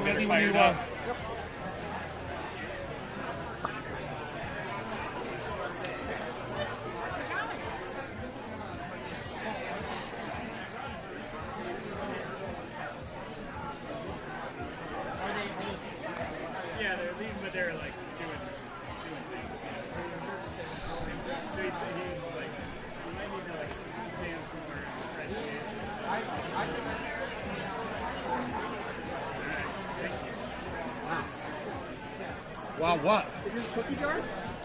Ready when you are. Yeah, they're leaving, but they're like doing things. So he's like, you might need to like stand somewhere and try to get. Wow, what? Is this a cookie jar?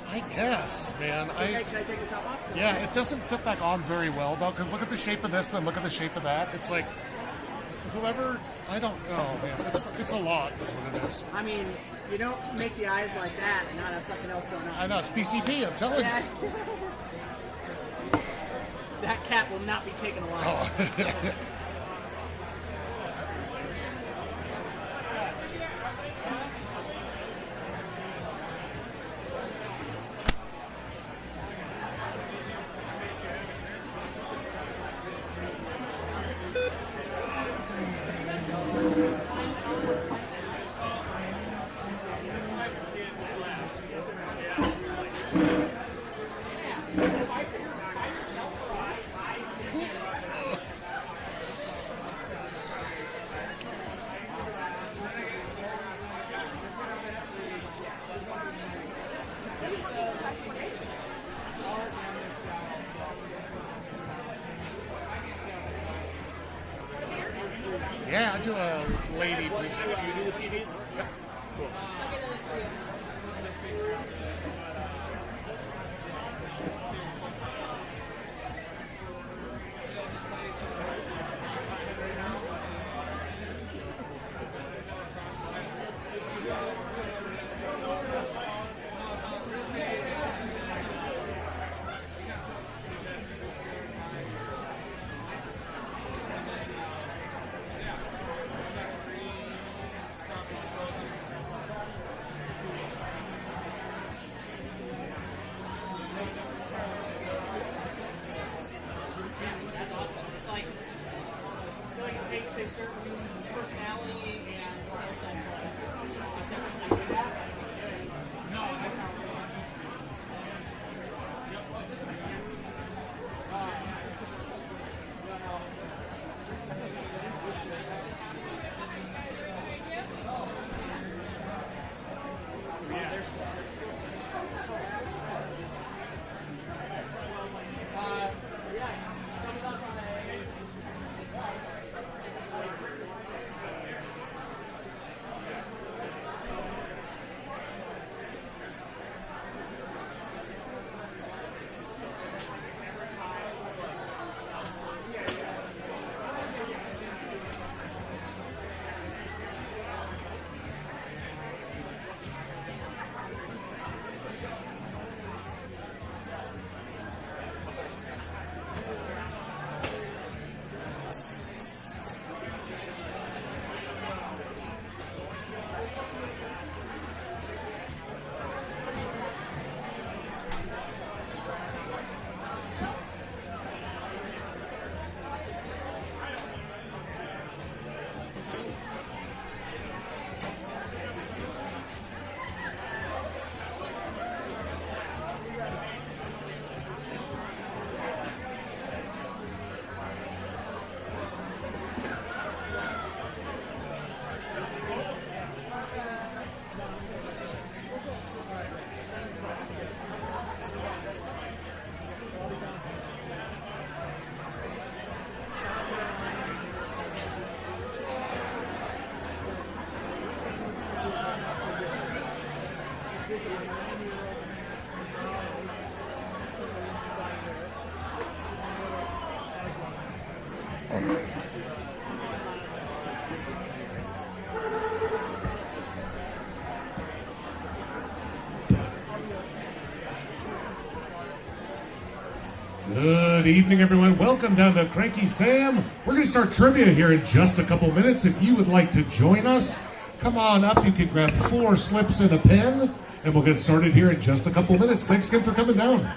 I guess, man. Can I take the top off? Yeah, it doesn't fit back on very well though, because look at the shape of this, and then look at the shape of that. It's like whoever, I don't know, man. It's a lot, is what it is. I mean, you don't make the eyes like that and not have something else going on. I know, it's PCP, I'm telling Yeah. you. That cat will not be taken alive. Oh. Yeah, I'll do a lady, please. You do the TVs? Yep. Good evening, everyone. Welcome down to Cranky Sam. We're going to start trivia here in just a couple minutes. If you would like to join us, come on up. You can grab 4 slips and a pen, and we'll get started here in just a couple minutes. Thanks again for coming down.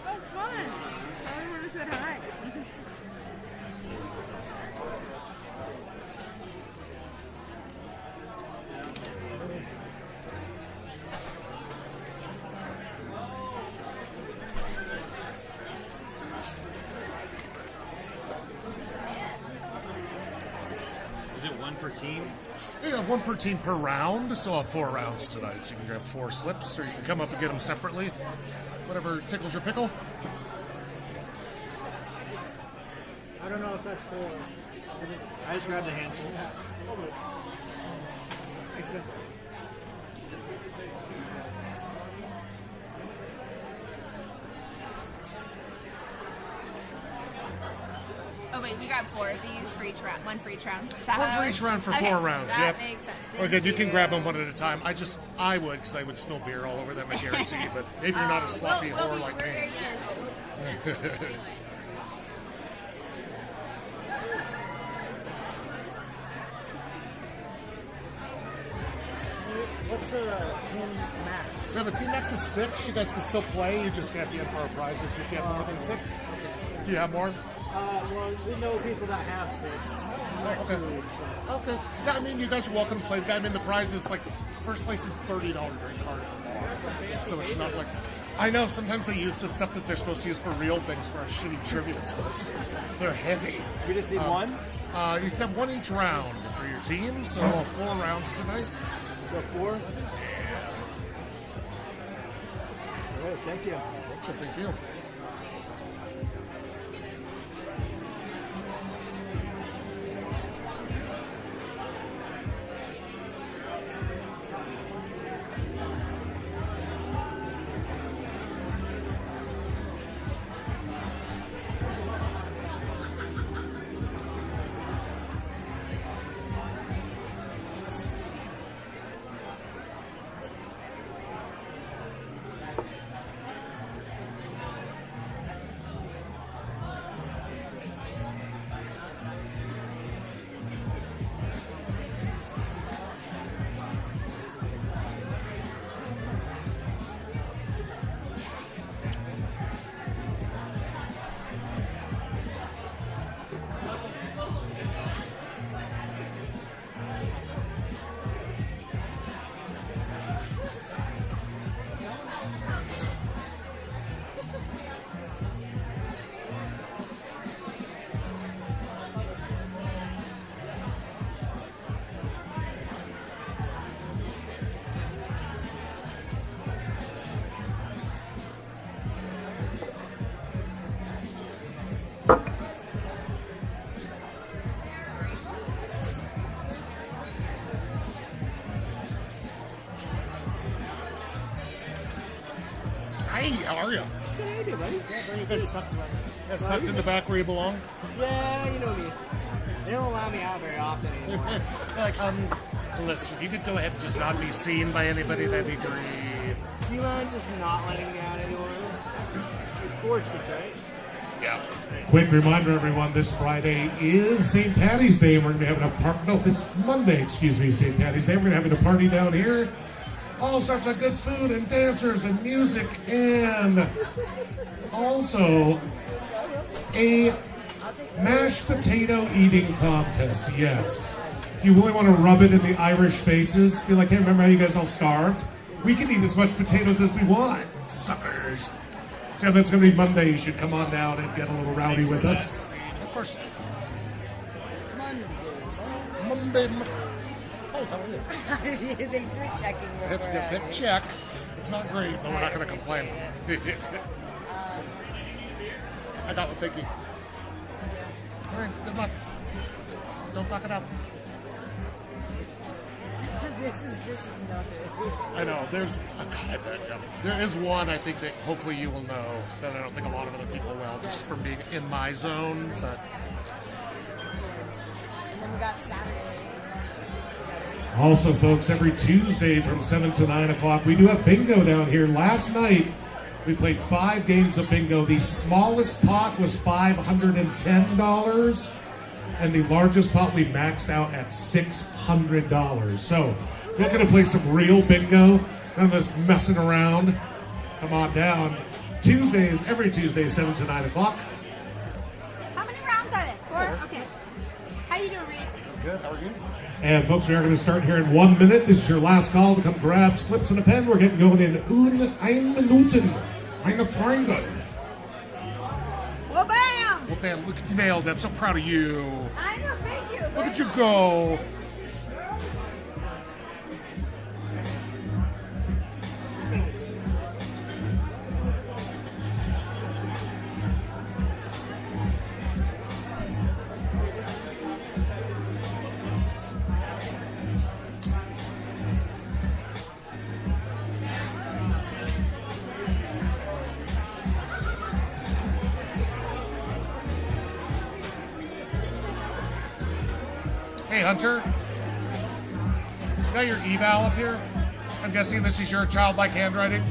Oh, fun. Everyone said hi. Is it one per team? You got 1 per team per round, so I'll have 4 rounds tonight. So you can grab 4 slips, or you can come up and get them separately. Whatever tickles your pickle. I don't know if that's full. I just grabbed a handful. Almost. Except Oh wait, we got 4 of these for each round. 1 for each round. Is that One how for that each works? round for Okay, 4 rounds. That Yep. makes sense. Or again, you can Thank grab them one at a time. I would, because I would spill beer all over them, I guarantee. But maybe you're not a sloppy we'll whore be- like we're me. very good. what's team max? We have a team max of 6. You guys can still play. You just can't be in for a prize if you get more than 6. Do you have more? Well, we know people that have 6. Okay. Okay. Yeah, I mean, you guys are welcome to play. I mean, the prize is like, first place is $30 drink card at the bar. So it's not like, I know sometimes they use the stuff that they're supposed to use for real things for our shitty trivia slips. They're heavy. We just need one. You can have 1 each round for your team, so 4 rounds tonight. So 4. Okay, thank you. So thank you. Hey, how are you? Hey, buddy. Yeah, very good. That's tucked in the back where you belong. Yeah, you know me. They don't allow me out very often anymore. Like, listen, if you could go ahead and just not be seen by anybody, that'd be great. Do you mind just not letting me out anymore? It's 4 Street, right? Yeah. Quick reminder, everyone, this Friday is St. Patty's Day. We're going to be having a this Monday, excuse me, St. Patty's Day. We're going to be having a party down here. All sorts of good food and dancers and music, and also a mashed potato eating contest. Yes. If you really want to rub it in the Irish faces, be like, hey, remember how you guys all starved? We can eat as much potatoes as we want, suckers. So that's going to be Monday. You should come on down and get a little rowdy with us. Of course. Monday. Oh, how are you? Thanks for checking. It's the big check. It's not great, but we're not going to complain. I got the biggie. All right, good luck. Don't fuck it up. This is nothing. I know. There is one I think that hopefully you will know that I don't think a lot of other people people will just from being in my zone. But And then we got Saturday. Also, folks, every Tuesday from 7 to 9 o'clock, we do have bingo down here. Last night, we played 5 games of bingo. The smallest pot was $510, and the largest pot we maxed out at $600. So, if you're going to play some real bingo, none of this messing around, come on down. Tuesdays, every Tuesday, 7 to 9 o'clock. How many rounds are there? 4? Okay. How you doing, Reed? good. How are you? And folks, we are going to start here in 1 minute. This is your last call to come grab slips and a pen. We're getting going in 1 Minuten. Meine Freunde. Well, bam! Well, bam, look, you nailed it. I'm so proud of you. I know, thank you. Look at you go. Hey, Hunter. You got your eval up here? I'm guessing this is your childlike handwriting?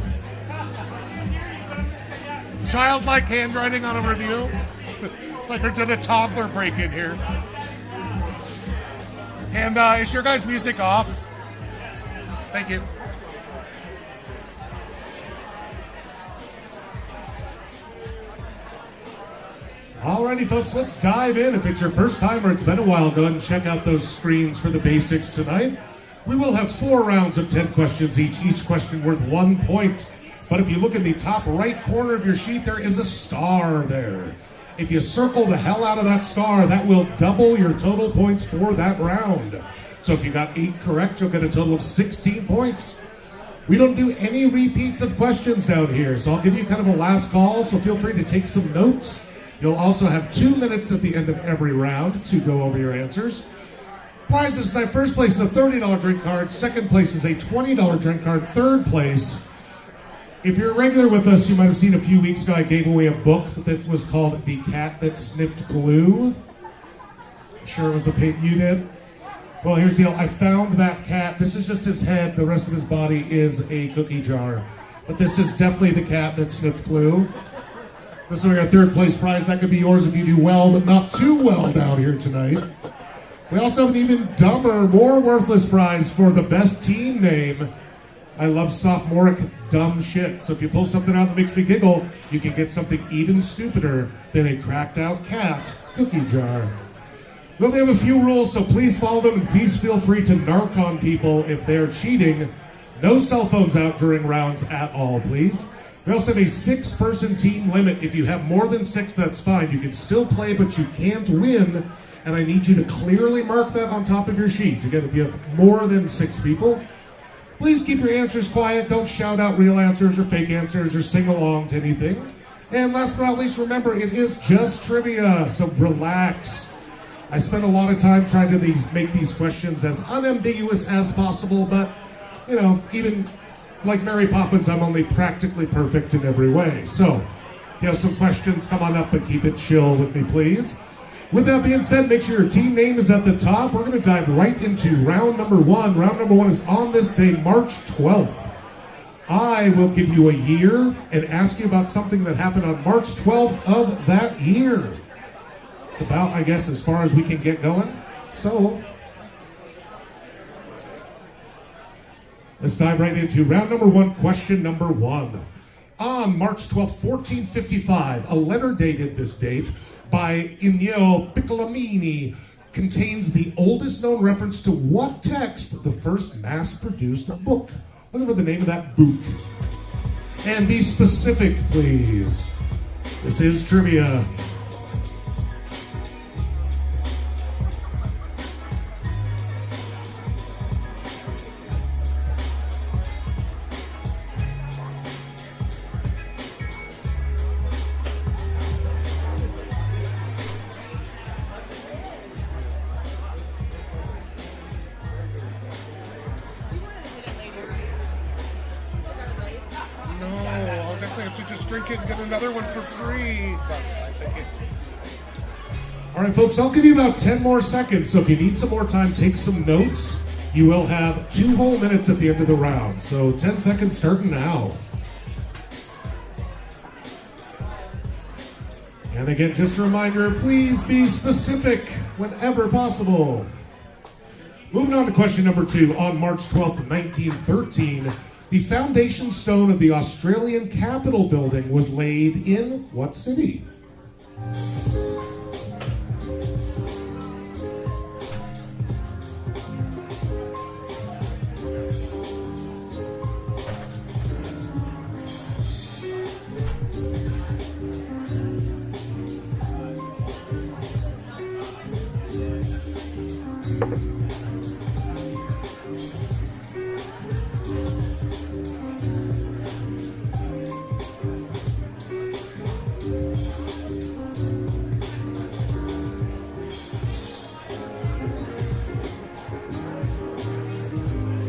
Childlike handwriting on a review? It's like there's a toddler break in here. And is your guys' music off? Thank you. Alrighty, folks, let's dive in. If it's your first time or it's been a while, go ahead and check out those screens for the basics tonight. We will have 4 rounds of 10 questions each question worth 1 point. But if you look in the top right corner of your sheet, there is a star there. If you circle the hell out of that star, that will double your total points for that round. So if you got 8 correct, you'll get a total of 16 points. We don't do any repeats of questions down here, so I'll give you kind of a last call, so feel free to take some notes. You'll also have 2 minutes at the end of every round to go over your answers. Prizes tonight: first place is a $30 drink card, second place is a $20 drink card, third place. If you're a regular with us, you might have seen a few weeks ago I gave away a book that was called The Cat That Sniffed Glue. Sure it was you did? Well, here's the deal. I found that cat. This is just his head. The rest of his body is a cookie jar. But this is definitely the cat that sniffed glue. This is our third place prize. That could be yours if you do well, but not too well down here tonight. We also have an even dumber, more worthless prize for the best team name. I love sophomoric dumb shit. So if you pull something out that makes me giggle, you can get something even stupider than a cracked out cat cookie jar. Well, they have a few rules, so please follow them, and please feel free to narc on people if they're cheating. No cell phones out during rounds at all, please. We also have a 6-person team limit. If you have more than 6, that's fine. You can still play, but you can't win. And I need you to clearly mark that on top of your sheet. Again, if you have more than 6 people, please keep your answers quiet. Don't shout out real answers or fake answers or sing along to anything. And last but not least, remember, it is just trivia, so relax. I spent a lot of time trying to make these questions as unambiguous as possible, but, you know, even like Mary Poppins, I'm only practically perfect in every way. So, if you have some questions, come on up and keep it chill with me, please. With that being said, make sure your team name is at the top. We're going to dive right into round number 1. Round number 1 is on this day, March 12th. I will give you a year and ask you about something that happened on March 12th of that year. It's about, I guess, as far as we can get going. So, let's dive right into round number 1, question number 1. On March 12th, 1455, a letter dated this date by Ennio Piccolomini contains the oldest known reference to what text the first mass-produced book? Look for the name of that book. And be specific, please. This is trivia. No, I'll definitely have to just drink can get another one for free. That's fine, thank you. All right, folks, I'll give you about 10 more seconds. So if you need some more time, take some notes. You will have 2 whole minutes at the end of the round. So 10 seconds starting now. And again, just a reminder, please be specific whenever possible. Moving on to question number 2. On March 12th, 1913, the foundation stone of the Australian Capitol building was laid in what city?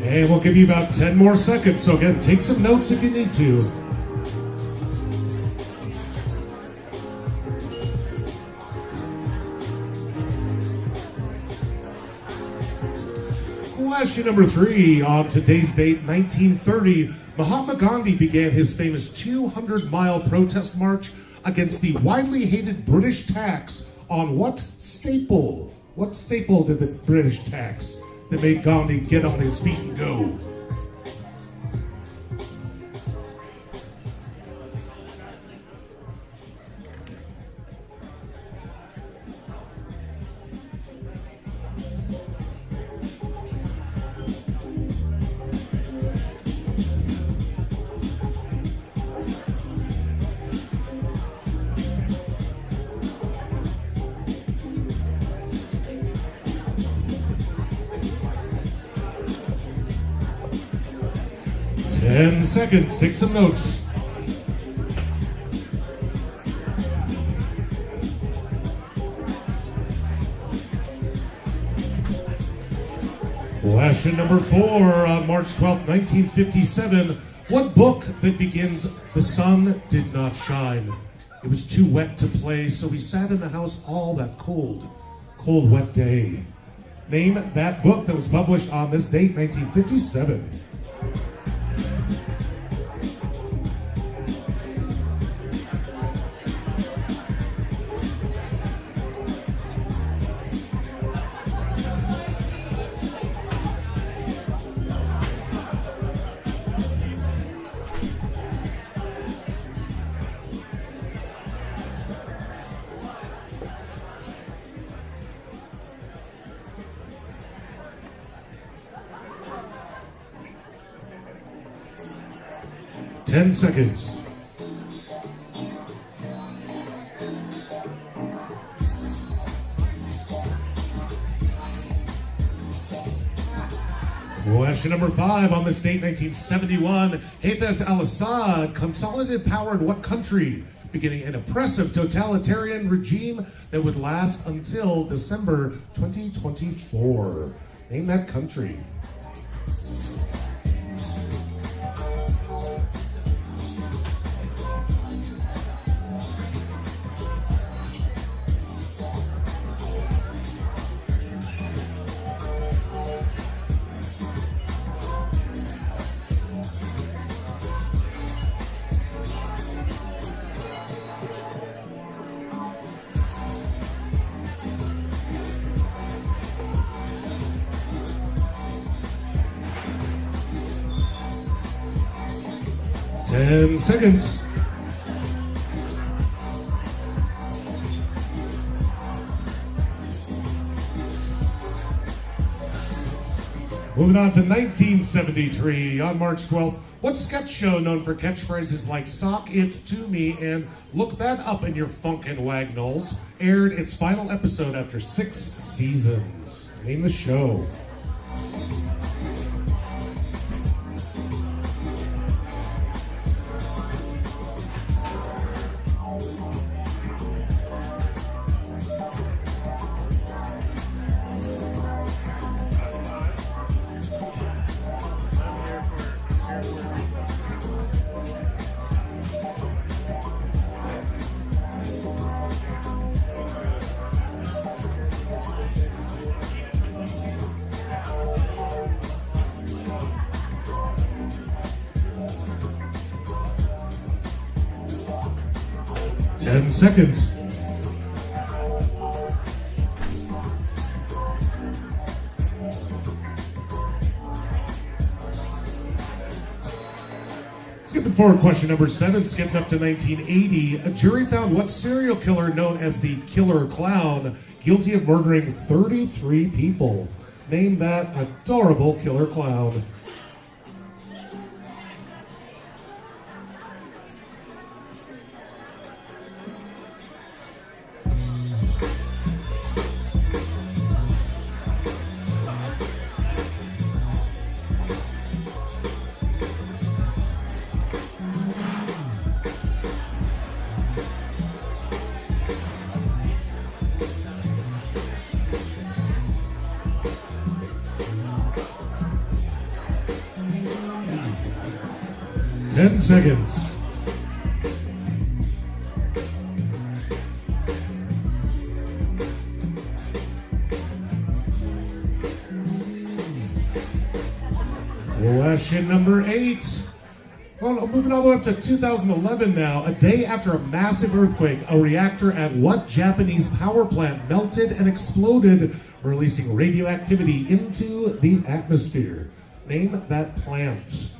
And we'll give you about 10 more seconds. So again, take some notes if you need to. Question number 3. On today's date, 1930, Mahatma Gandhi began his famous 200-mile protest march against the widely hated British tax on what staple? What staple did the British tax that made Gandhi get on his feet and go? Ten seconds. Take some notes. Question number 4. On March 12th, 1957, what book that begins, "The sun did not shine. It was too wet to play, so we sat in the house all that cold, wet day"? Name that book that was published on this date, 1957. Ten seconds. Question number 5. On this date, 1971, Hafez al-Assad consolidated power in what country, beginning an oppressive totalitarian regime that would last until December 2024? Name that country. Ten seconds. Moving on to 1973, on March 12th, what sketch show known for catchphrases like "sock it to me" and "look that up in your funkin' wagnalls" aired its final episode after 6 seasons? Name the show. 10 seconds. Skipping forward, question number 7, skipping up to 1980. A jury found what serial killer known as the Killer Clown guilty of murdering 33 people. Name that adorable killer clown. Ten seconds. Question number 8. Well, moving all the way up to 2011 now. A day after a massive earthquake, a reactor at what Japanese power plant melted and exploded, releasing radioactivity into the atmosphere? Name that plant.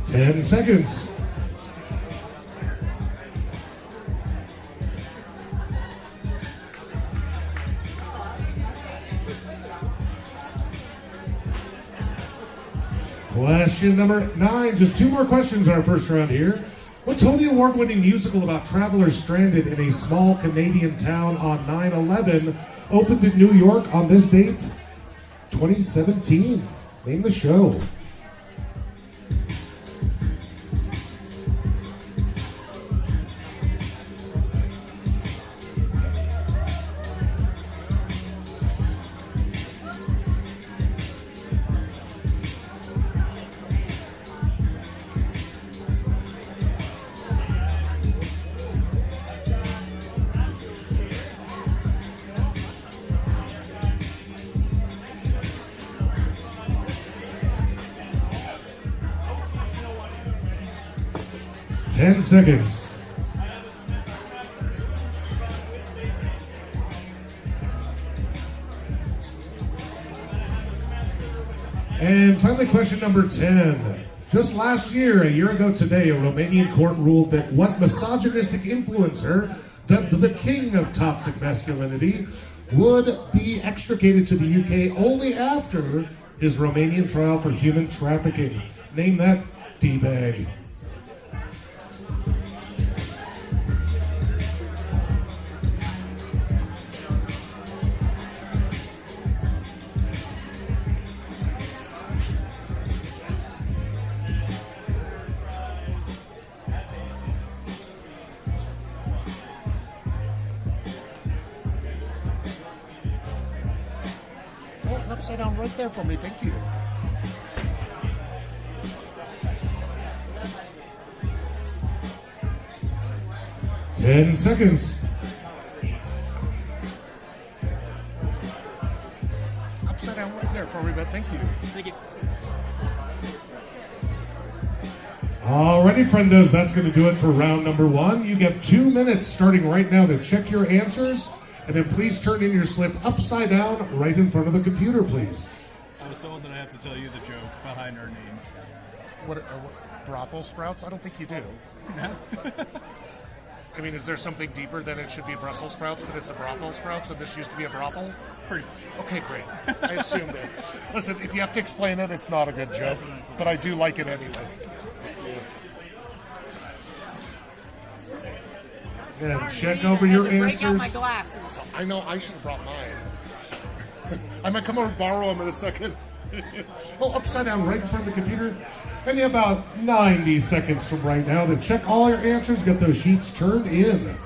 Ten seconds. Question number 9. Just 2 more questions in our first round here. What Tony Award-winning musical about travelers stranded in a small Canadian town on 9/11 opened in New York on this date? 2017. Name the show. Ten seconds. And finally, question number 10. Just last year, a year ago today, a Romanian court ruled that what misogynistic influencer, dubbed the king of toxic masculinity, would be extricated to the UK only after his Romanian trial for human trafficking. Name that D-bag. Oh, an upside down right there for me. Thank you. Ten seconds. Upside down right there for me, but thank you. Thank you. Alrighty, friendos, that's going to do it for round number 1. You get 2 minutes starting right now to check your answers, and then please turn in your slip upside down right in front of the computer, please. I was told that I have to tell you the joke behind our name. What brothel sprouts? I don't think you do. No? I mean, is there something deeper than it should be Brussels sprouts, but it's a brothel sprouts, and this used to be a brothel? Pretty. Okay, great. I assumed it. Listen, if you have to explain it, it's not a good joke, but I do like it anyway. And check over your Break out my answers. glasses. I know I should have brought mine. I might come over and borrow them in a second. Oh, upside down right in front of the computer. And you have about 90 seconds from right now to check all your answers, get those sheets turned in.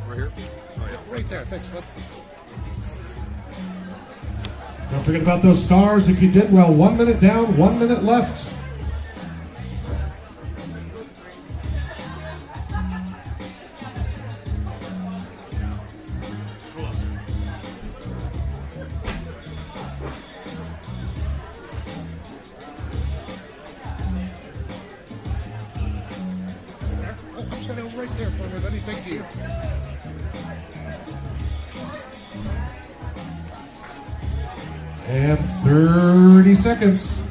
Right here? Oh, yeah. Right there. Thanks, bud. Don't forget about those stars. If you did well, 1 minute down, 1 minute left. Oh, upside down right there, brother. Let me thank you. And 30 seconds.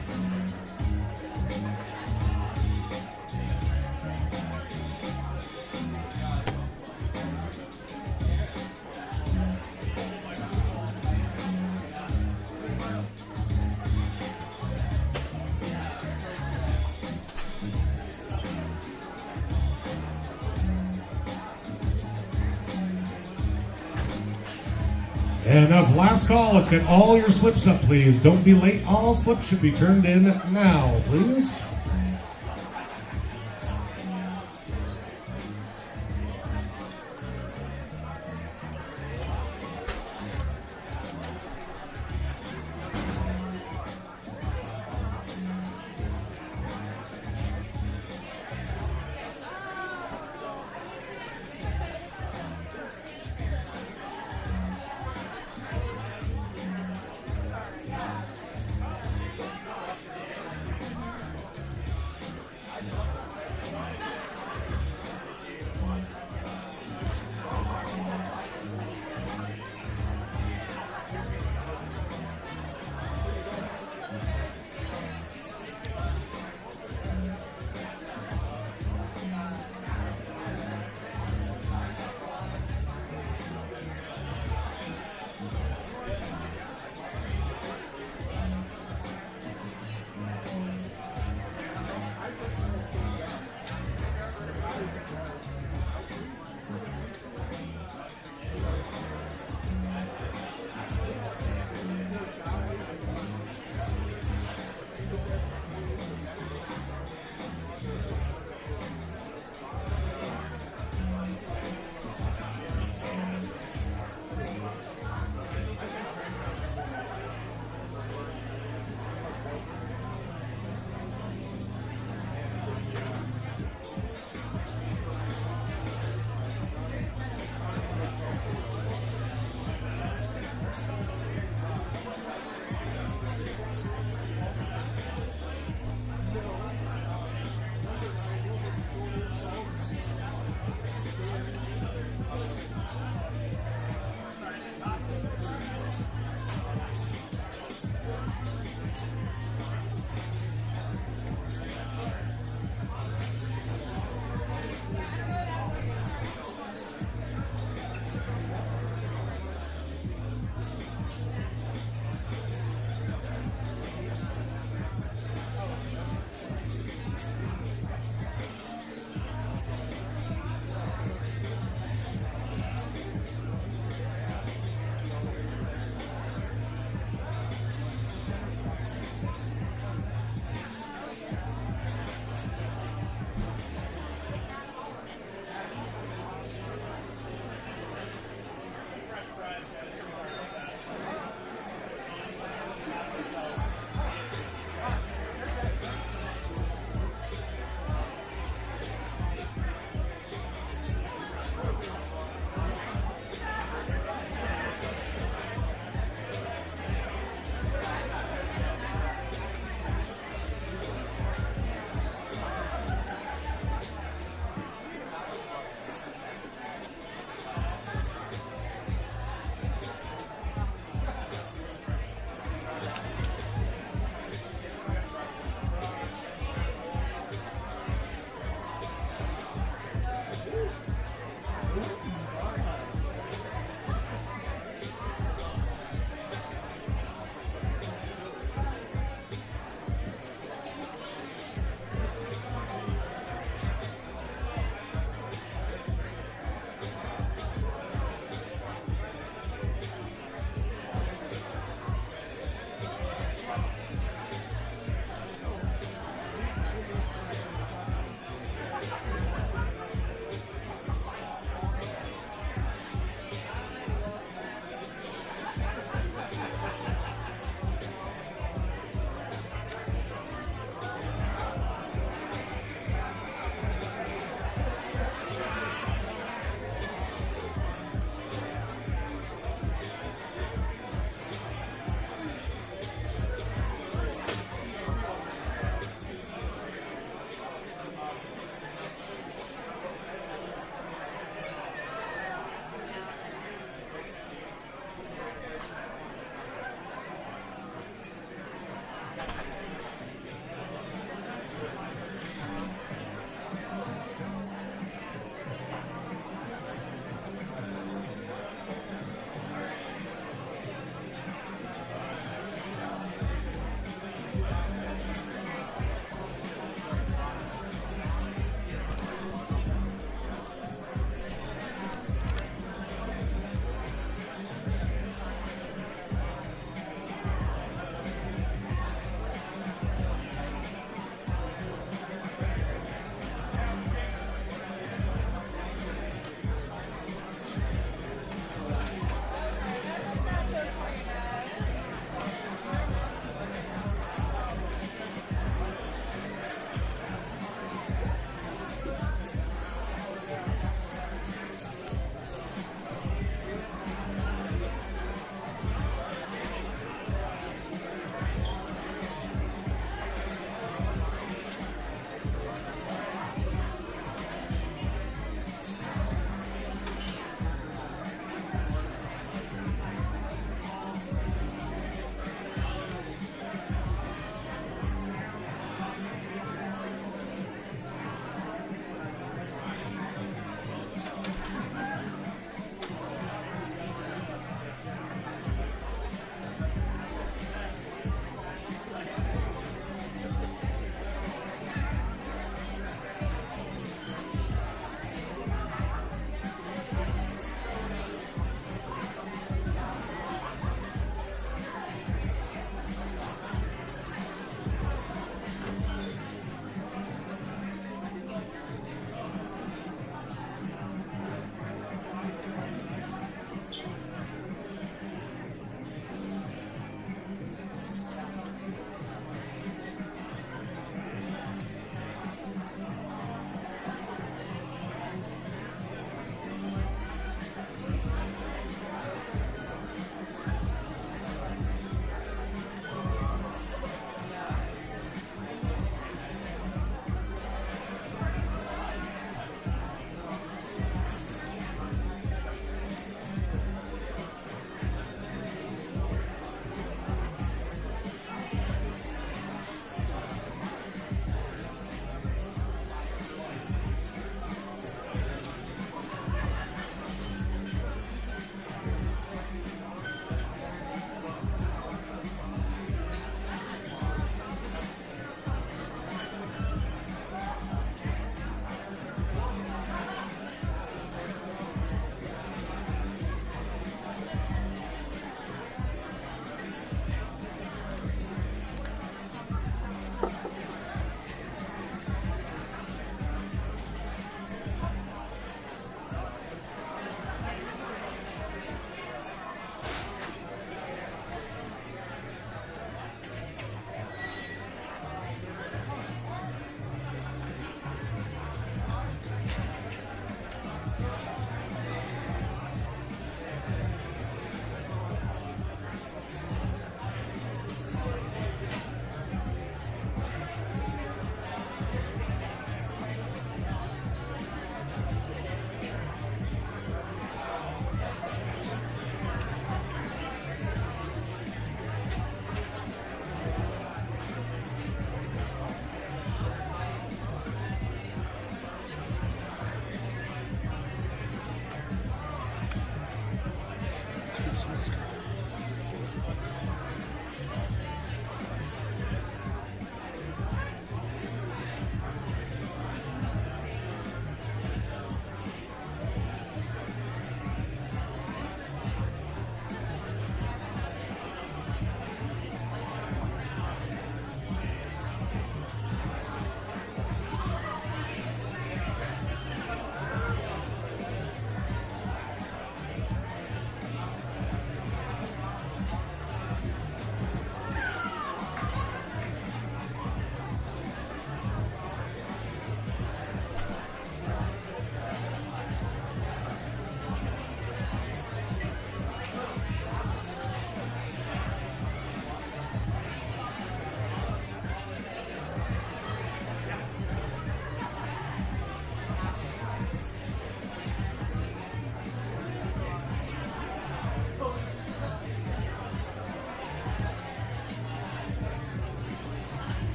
And that's last call. Let's get all your slips up, please. Don't be late. All slips should be turned in now, please.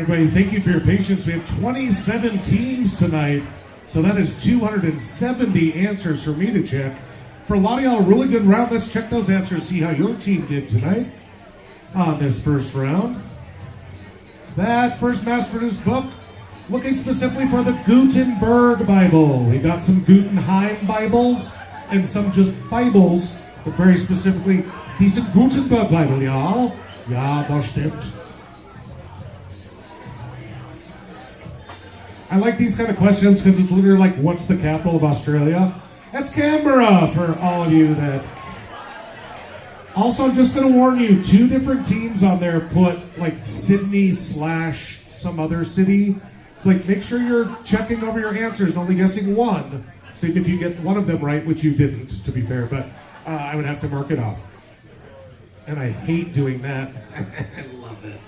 everybody. Thank you for your patience. We have 27 teams tonight, so that is 270 answers for me to check. For a lot of y'all, a really good round. Let's check those answers, see how your team did tonight on this first round. That first mass-produced book, looking specifically for the Gutenberg Bible. We got some Gutenheim Bibles and some just Bibles, but very specifically, decent Gutenberg Bible, ja? Ja, das stimmt. I like these kind of questions because it's literally like, what's the capital of Australia? That's Canberra for all of you that... Also, I'm just going to warn you, 2 different teams on there put like Sydney / some other city. It's like, make sure you're checking over your answers and only guessing one. So if you get one of them right, which you didn't, to be fair, but I would have to mark it off. And I hate doing that. I love it.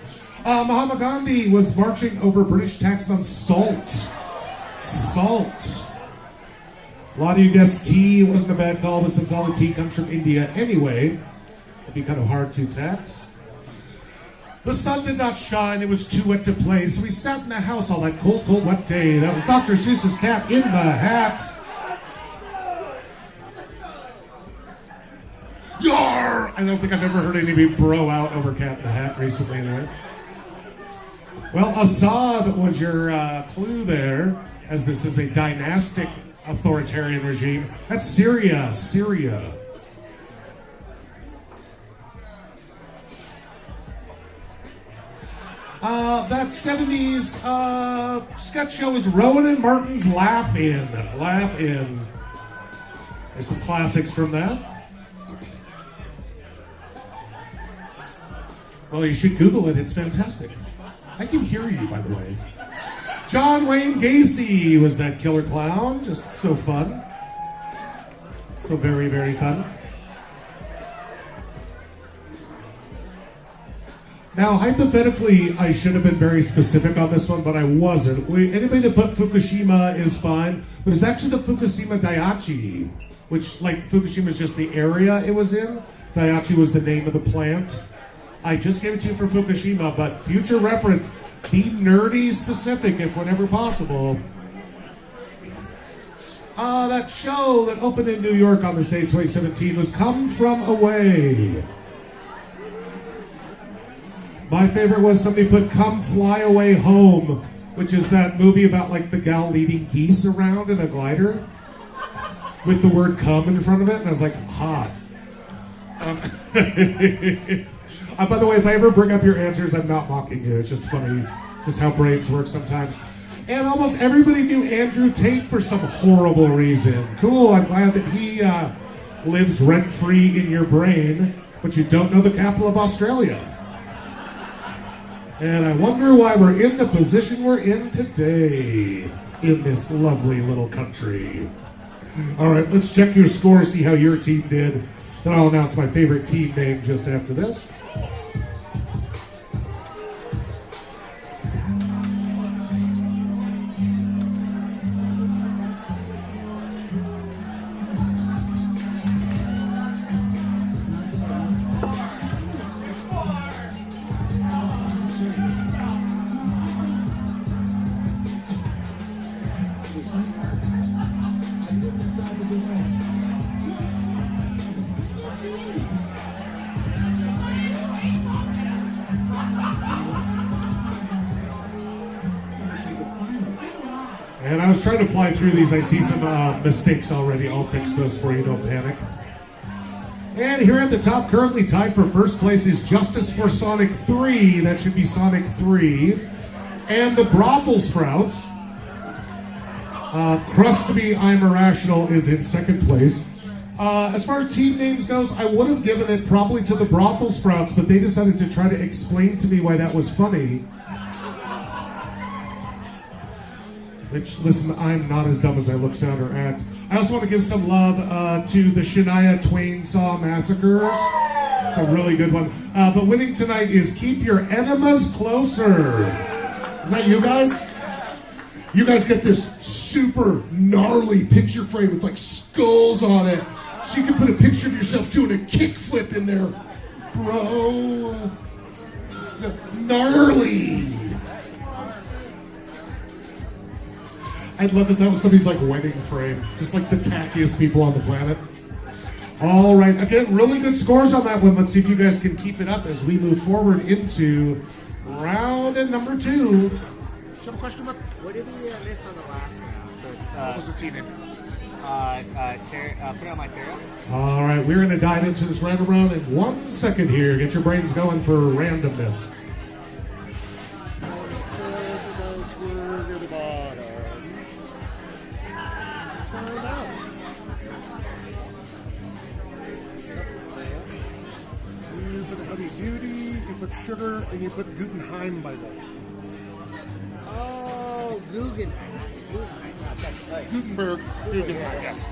Mahatma Gandhi was marching over British tax on salt. Salt. A lot of you guessed tea. It wasn't a bad call, but since all the tea comes from India anyway, it'd be kind of hard to tax. The sun did not shine. It was too wet to play, so we sat in the house all that cold, cold, wet day. That was Dr. Seuss's Cat in the Hat. Yar! I don't think I've ever heard anybody bro out over Cat in the Hat recently, anyway. Well, Assad was your clue there, as this is a dynastic authoritarian regime. That's Syria. Syria. That 70s sketch show is Rowan and Martin's Laugh In. Laugh In. There's some classics from that. Well, you should Google it. It's fantastic. I can hear you, by the way. John Wayne Gacy was that killer clown. Just so fun. So very, very fun. Now, hypothetically, I should have been very specific on this one, but I wasn't. Anybody that put Fukushima is fine, but it's actually the Fukushima Daiichi, which, like, Fukushima is just the area it was in. Daiichi was the name of the plant. I just gave it to you for Fukushima, but future reference, be nerdy specific if whenever possible. That show that opened in New York on this day, 2017, was Come From Away. My favorite was somebody put Come Fly Away Home, which is that movie about like the gal leading geese around in a glider with the word come in front of it, and I was like, hot. By the way, if I ever bring up your answers, I'm not mocking you. It's just funny, just how brains work sometimes. And almost everybody knew Andrew Tate for some horrible reason. Cool, I'm glad that he lives rent-free in your brain, but you don't know the capital of Australia. And I wonder why we're in the position we're in today in this lovely little country. All right, let's check your score, see how your team did. Then I'll announce my favorite team name just after this. And I was trying to fly through these. I see some mistakes already. I'll fix those for you. Don't panic. And here at the top, currently tied for first place, is Justice for Sonic 3. That should be Sonic 3. And the Brothel Sprouts. Crust to Me, I'm Irrational is in second place. As far as team names goes, I would have given it probably to the Brothel Sprouts, but they decided to try to explain to me why that was funny. Which, listen, I'm not as dumb as I look, sound, or act. I also want to give some love to the Shania Twain Saw Massacres. It's a really good one. But winning tonight is Keep Your Enemas Closer. Is that you guys? You guys get this super gnarly picture frame with like skulls on it. So you can put a picture of yourself doing a kickflip in there. Bro. Gnarly. I'd love if that was somebody's like wedding frame. Just like the tackiest people on the planet. All right, again, really good scores on that one. Let's see if you guys can keep it up as we move forward into round number 2. Do you have a question about What did we miss on the last round? what was the team name? Put on my Terra. All right, we're going to dive into this random round in 1 second here. Get your brains going for randomness. Let's find out. You put heavy duty, you put sugar, and you put Guggenheim by the Oh, Guggenheim. Gutenberg, Guggenheim, yes.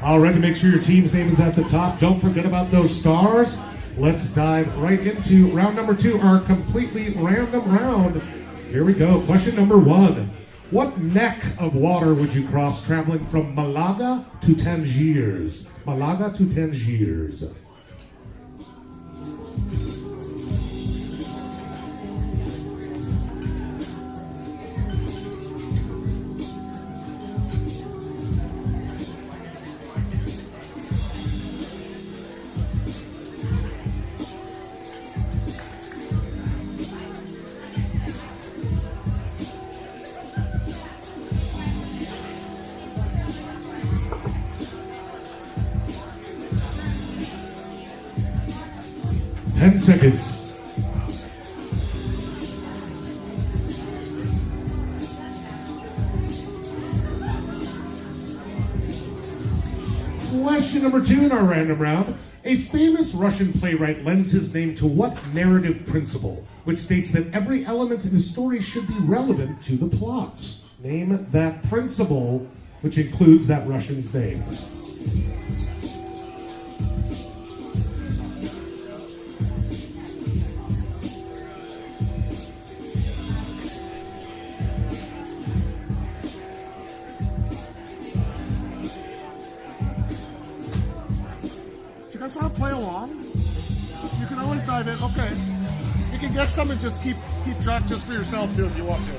All right, make sure your team's name is at the top. Don't forget about those stars. Let's dive right into round number 2, our completely random round. Here we go. Question number 1. What neck of water would you cross traveling from Malaga to Tangiers? Malaga to Tangiers. Ten seconds. Question number 2 in our random round. A famous Russian playwright lends his name to what narrative principle, which states that every element in the story should be relevant to the plot? Name that principle, which includes that Russian's name. Do you guys want to play along? You can always dive in. Okay. You can get some and just keep track just for yourself too if you want to.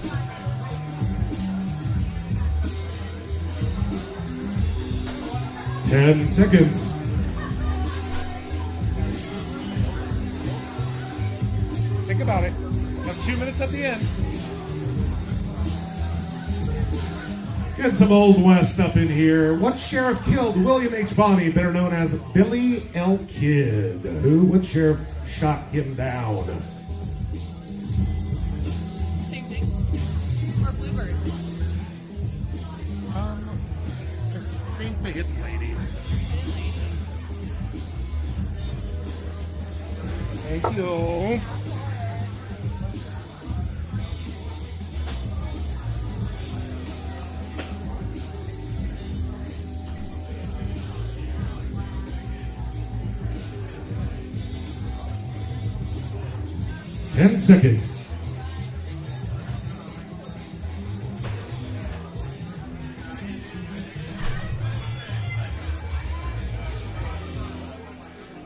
Ten seconds. Think about it. You have 2 minutes at the end. Get some Old West up in here. What sheriff killed William H. Bonney, better known as Billy L. Kidd? What sheriff shot him down? Same thing. Or Bluebird. I think the hidden lady. Thank you. Ten seconds.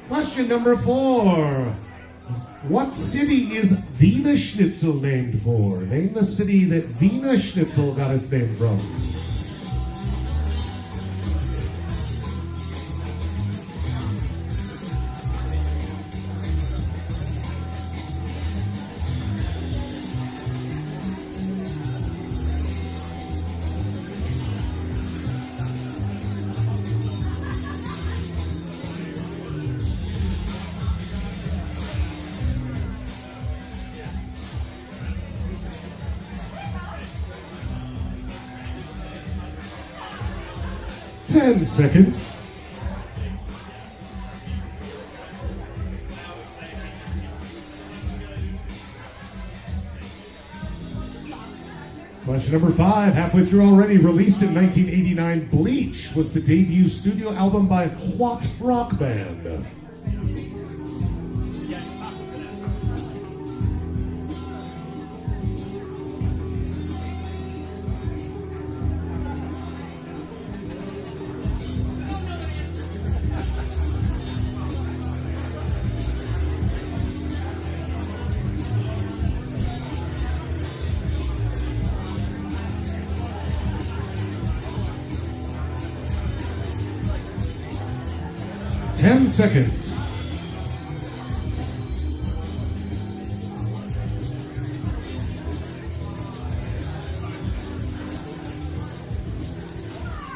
Question number 4. What city is Wiener Schnitzel named for? Name the city that Wiener Schnitzel got its name from. Ten seconds. Question number 5, halfway through already. Released in 1989, Bleach was the debut studio album by what rock band? 10 seconds.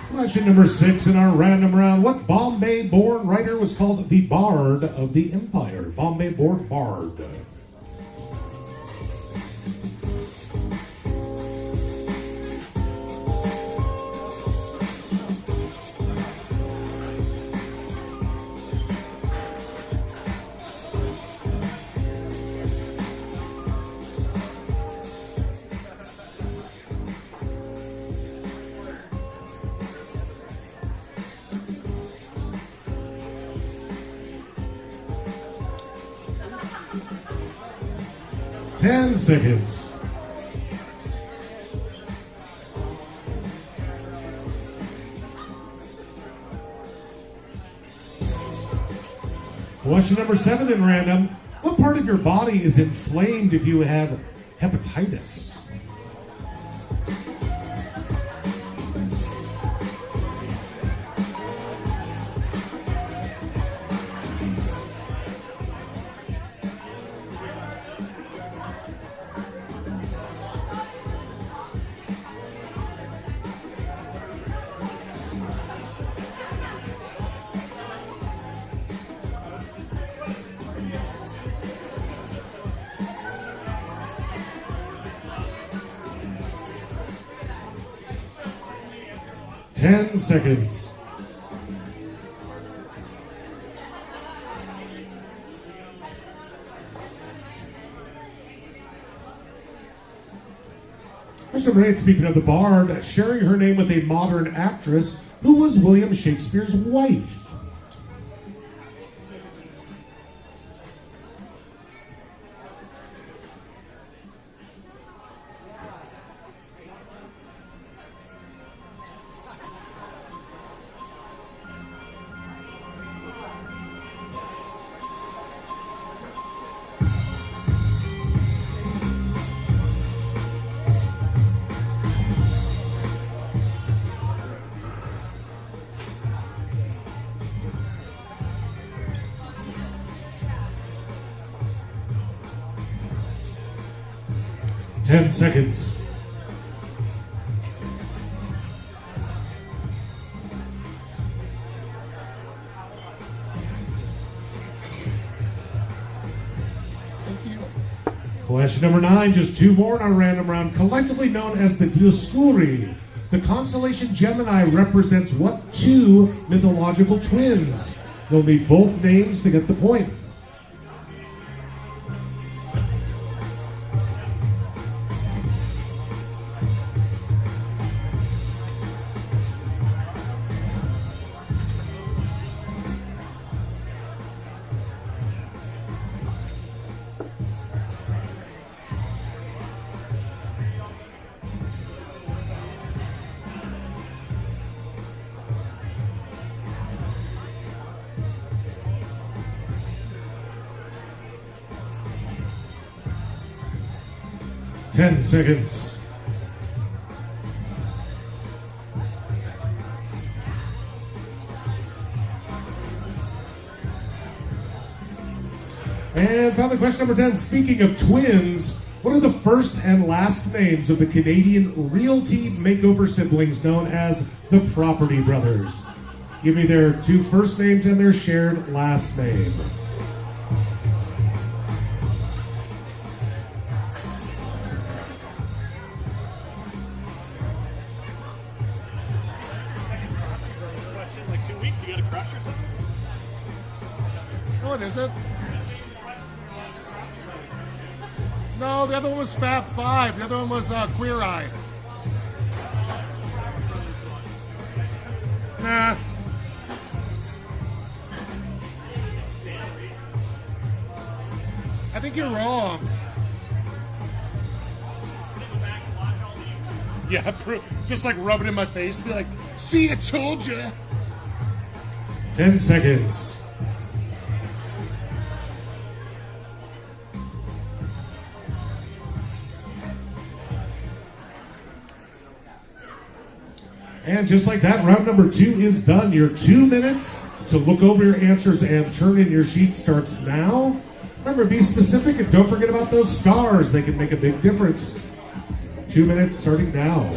Question number 6 in our random round. What Bombay-born writer was called the Bard of the Empire? Bombay-born Bard. Ten seconds. Question number 7 in random. What part of your body is inflamed if you have hepatitis? 10 seconds. Question number 8, speaking of the Bard, sharing her name with a modern actress, who was William Shakespeare's wife? Ten seconds. Question number 9, just 2 more in our random round. Collectively known as the Dioscuri, the constellation Gemini represents what 2 mythological twins? You'll need both names to get the point. Ten seconds. And finally, question number 10. Speaking of twins, what are the first and last names of the Canadian Realty Makeover siblings known as the Property Brothers? Give me their 2 first names and their shared last name. Like 2 weeks, you got a crush or something? What is it? No, the other one was Fab Five. The other one was Queer Eye. Nah. I think you're wrong. Yeah, just like rub it in my face and be like, see, I told you. 10 seconds. And just like that, round number 2 is done. Your 2 minutes, to look over your answers and turn in your sheet starts now. Remember, be specific and don't forget about those stars. They can make a big difference. 2 minutes starting now.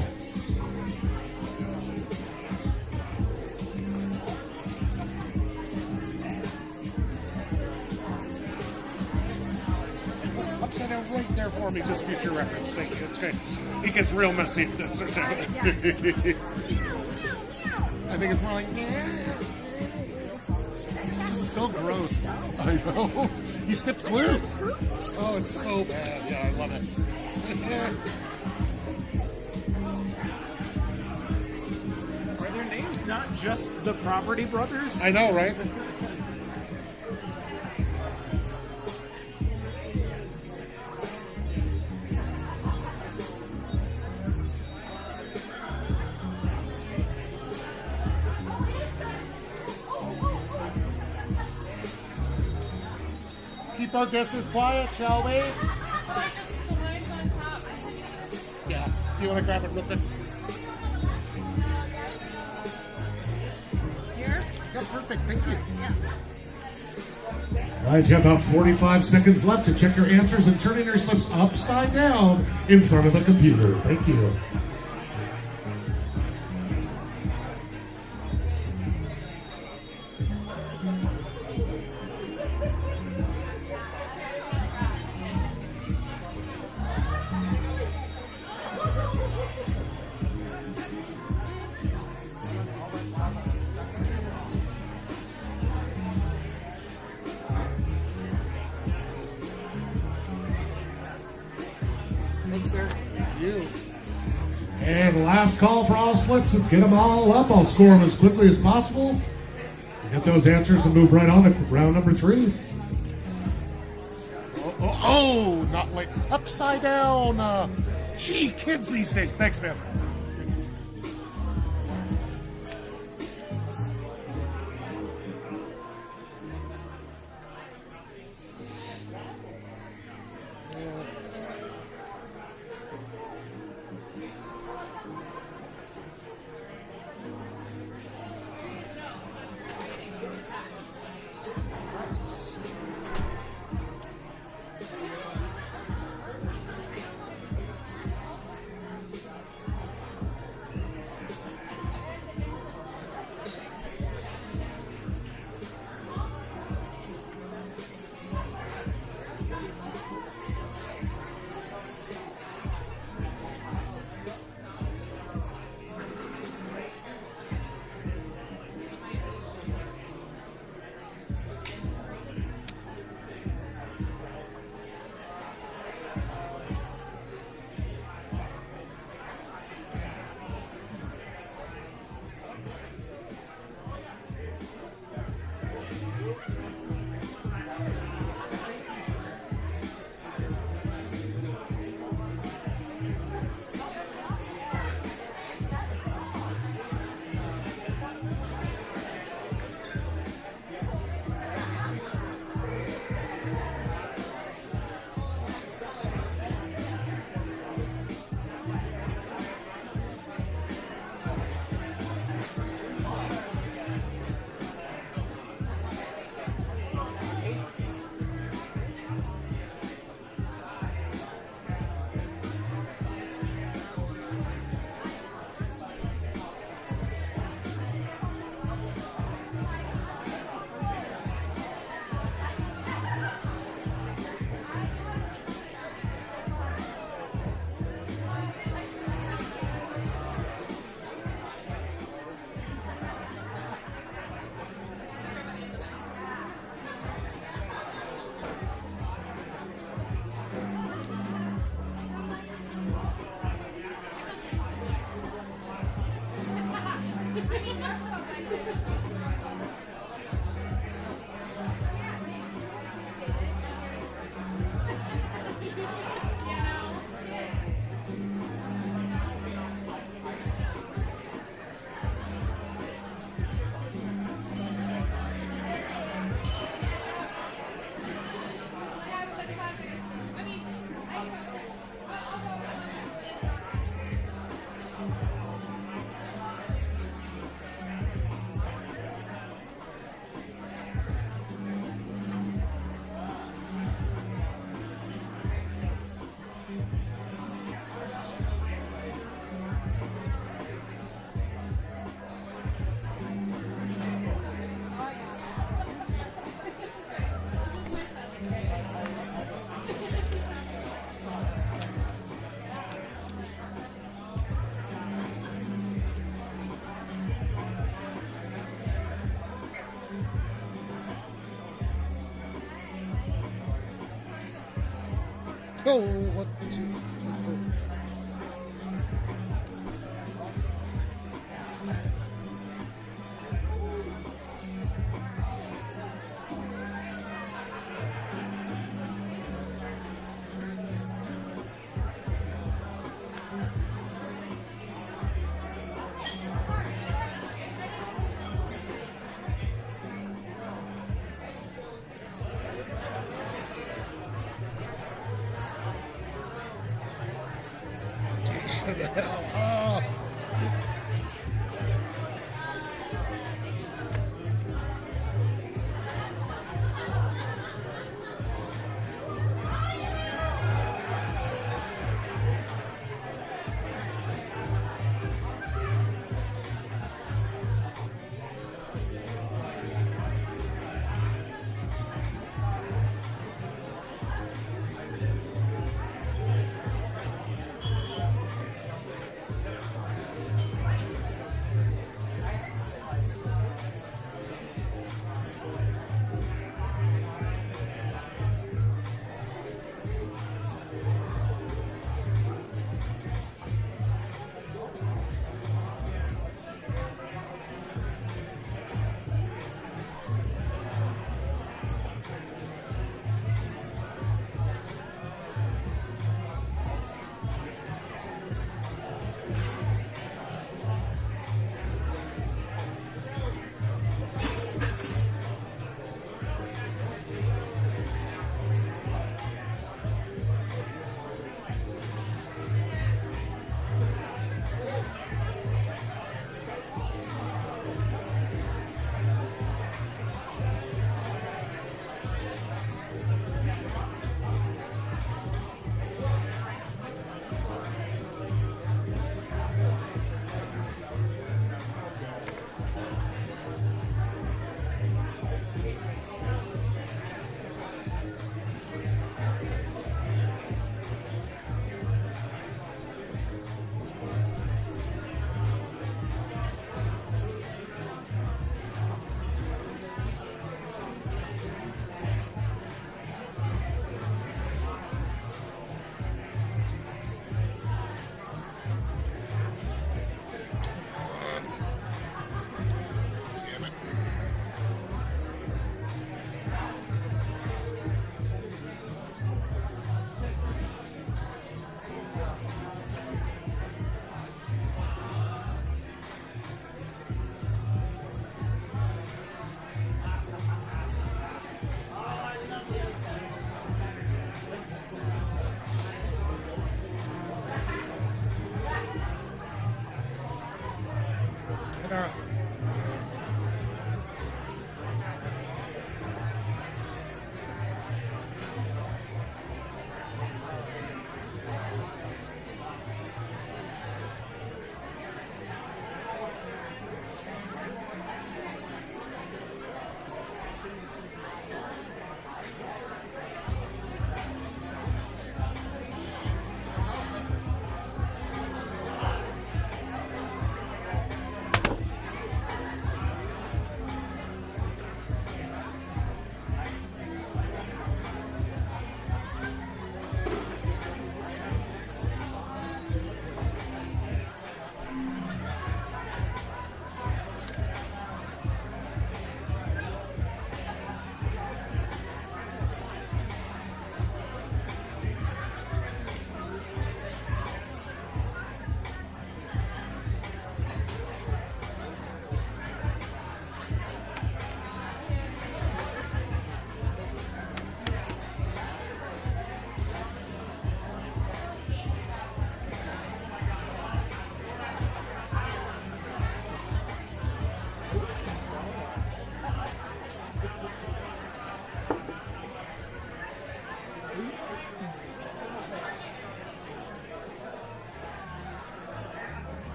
Upside down right there for me, just future reference. Thank you. It's great. It gets real messy if this starts happening. I think it's more like, yeah. So gross. I know. You sniffed glue. Oh, it's so bad. Yeah, I love it. Are their names not just the Property Brothers? I know, right? Keep our guesses quiet, shall we? Yeah. Do you want to grab it real quick? Here? Yeah, perfect. Thank you. All right, you have about 45 seconds left to check your answers and turn in your slips upside down in front of the computer. Thank you. Thanks, sir. Thank you. And last call for all slips. Let's get them all up. I'll score them as quickly as possible. Get those answers and move right on to round number 3. Oh, not like upside down. Gee, kids these days. Thanks, man. Oh, 1, 2, 3, 4. What the hell? Oh.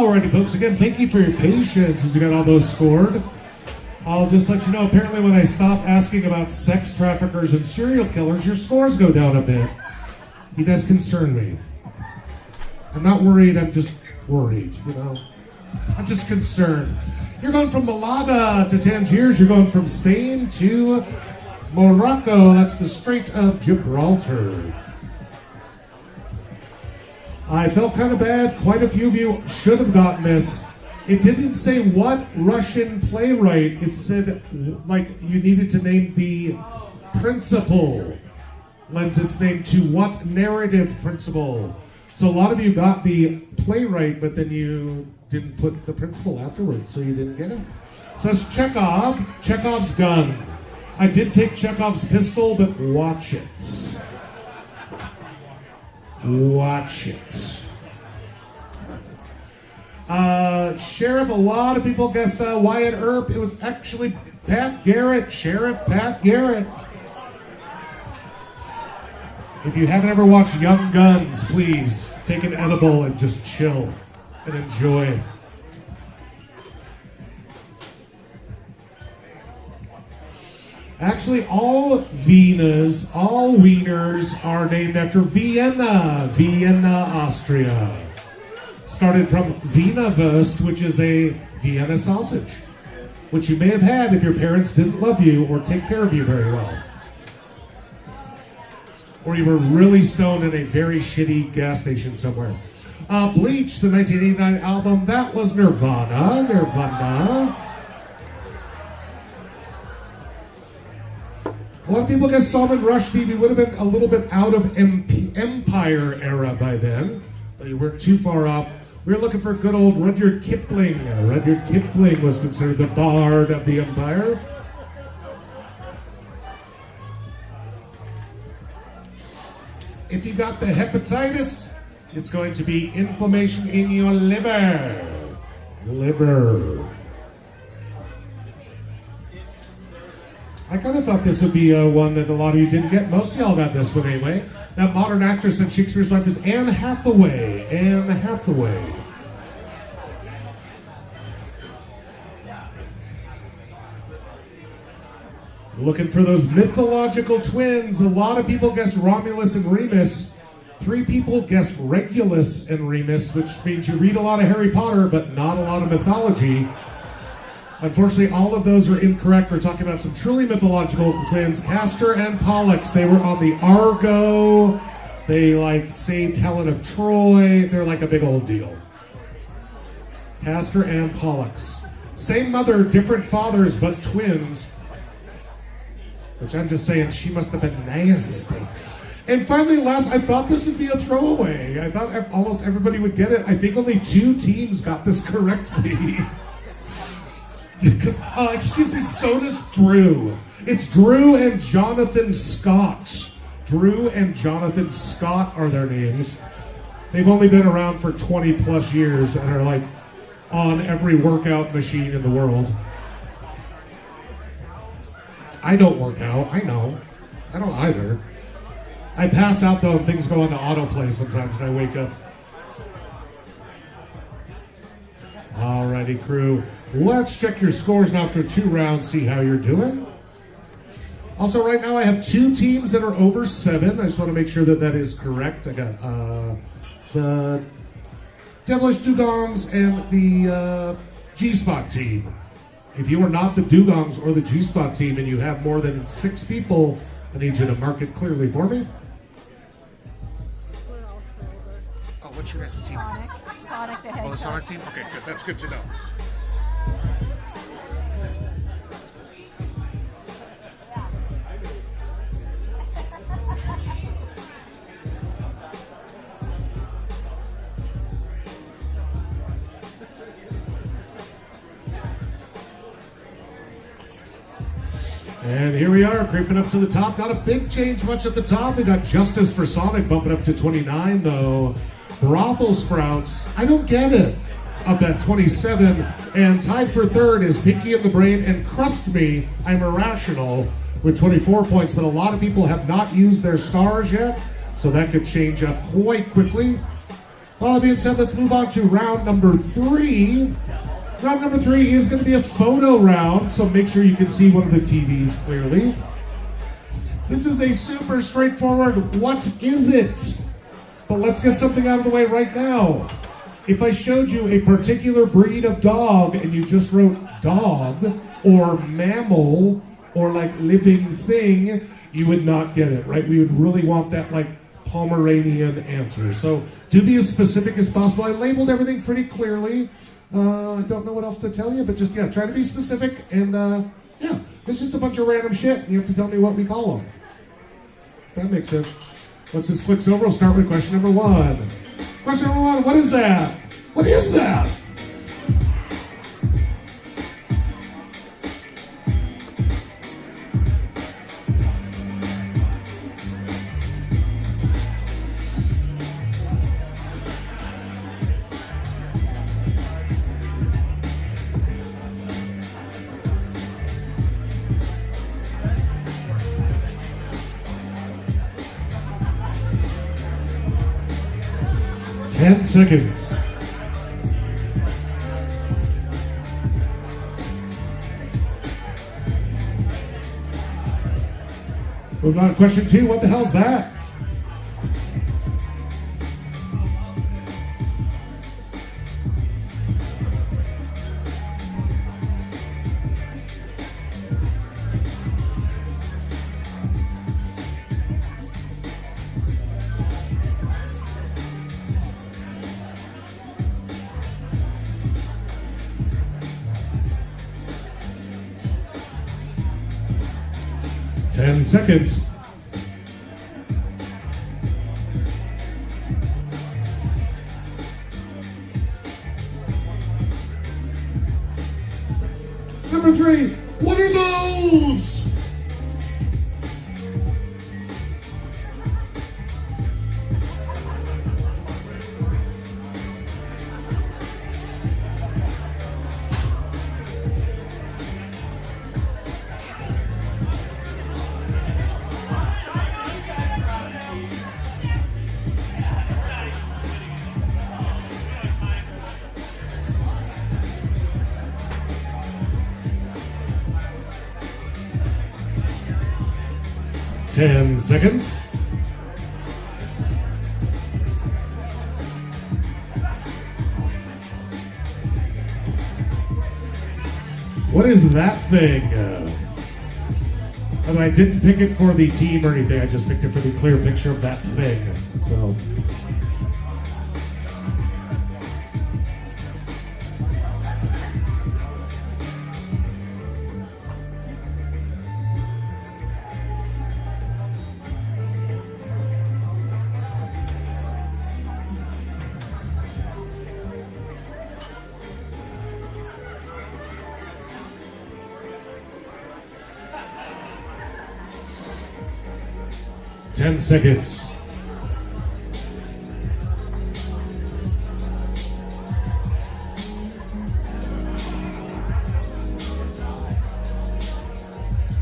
Alrighty, folks, again, thank you for your patience as we got all those scored. I'll just let you know, apparently when I stop asking about sex traffickers and serial killers, your scores go down a bit. He does concern me. I'm not worried, I'm just worried, you know. I'm just concerned. You're going from Malaga to Tangiers, you're going from Spain to Morocco. That's the Strait of Gibraltar. I felt kind of bad. Quite a few of you should have gotten this. It didn't say what Russian playwright. It said, like, you needed to name the principal. Lends its name to what narrative principle. So a lot of you got the playwright, but then you didn't put the principal afterwards, so you didn't get it. So that's Chekhov. Chekhov's gun. I did take Chekhov's pistol, but watch it. Watch it. Sheriff, a lot of people guessed Wyatt Earp. It was actually Pat Garrett. Sheriff Pat Garrett. If you haven't ever watched Young Guns, please take an edible and just chill and enjoy. Actually, all Viennas, all wieners are named after Vienna, Austria. Started from Wiener Wurst, which is a Vienna sausage, which you may have had if your parents didn't love you or take care of you very well. Or you were really stoned in a very shitty gas station somewhere. Bleach, the 1989 album, that was Nirvana. A lot of people guess Salman Rushdie. We would have been a little bit out of Empire era by then, but you weren't too far off. We were looking for good old Rudyard Kipling. Rudyard Kipling was considered the bard of the Empire. If you got the hepatitis, it's going to be inflammation in your liver. I kind of thought this would be one that a lot of you didn't get. Most of y'all got this one anyway. That modern actress in Shakespeare's life is Anne Hathaway. Anne Hathaway. Looking for those mythological twins. A lot of people guessed Romulus and Remus. 3 people guessed Regulus and Remus, which means you read a lot of Harry Potter, but not a lot of mythology. Unfortunately, all of those are incorrect. We're talking about some truly mythological twins, Castor and Pollux. They were on the Argo. They, like, saved Helen of Troy. They're like a big old deal. Castor and Pollux. Same mother, different fathers, but twins. Which I'm just saying, she must have been nasty. And finally, last, I thought this would be a throwaway. I thought almost everybody would get it. I think only 2 teams got this correctly. Because, excuse me, so does Drew. It's Drew and Jonathan Scott. Drew and Jonathan Scott are their names. They've only been around for 20 plus years and are like on every workout machine in the world. I don't work out, I know. I don't either. I pass out though and things go into autoplay sometimes and I wake up. Alrighty, crew. Let's check your scores now after 2 rounds, see how you're doing. Also, right now I have 2 teams that are over 7. I just want to make sure that that is correct. I got the Devilish Dugongs and the G-Spot team. If you are not the Dugongs or the G-Spot team and you have more than 6 people, I need you to mark it clearly for me. Oh, what's your guys' team? Sonic the Oh, the Hedgehog. Sonic team? Okay, good. That's good to know. And here we are, creeping up to the top. Not a big change much at the top. We got Justice for Sonic bumping up to 29, though. Brothel Sprouts, I don't get it, up at 27. And tied for 3rd is Pinky in the Brain and Crust Me, I'm Irrational, with 24 points. But a lot of people have not used their stars yet, so that could change up quite quickly. All that being said, let's move on to round number 3. Round number 3 is going to be a photo round, so make sure you can see one of the TVs clearly. This is a super straightforward, what is it? But let's get something out of the way right now. If I showed you a particular breed of dog and you just wrote dog or mammal or like living thing, you would not get it, right? We would really want that like Pomeranian answer. So do be as specific as possible. I labeled everything pretty clearly. I don't know what else to tell you, but just, try to be specific. And, it's just a bunch of random shit. You have to tell me what we call them. That makes sense. Once this clicks over, we'll start with question number 1. Question number 1, what is that? What is that? Ten seconds. Moving on to question 2. What the hell's that? Ten seconds. Number 3, what are those? Ten seconds. What is that thing? And I didn't pick it for the team or anything. I just picked it for the clear picture of that thing. So. Ten seconds.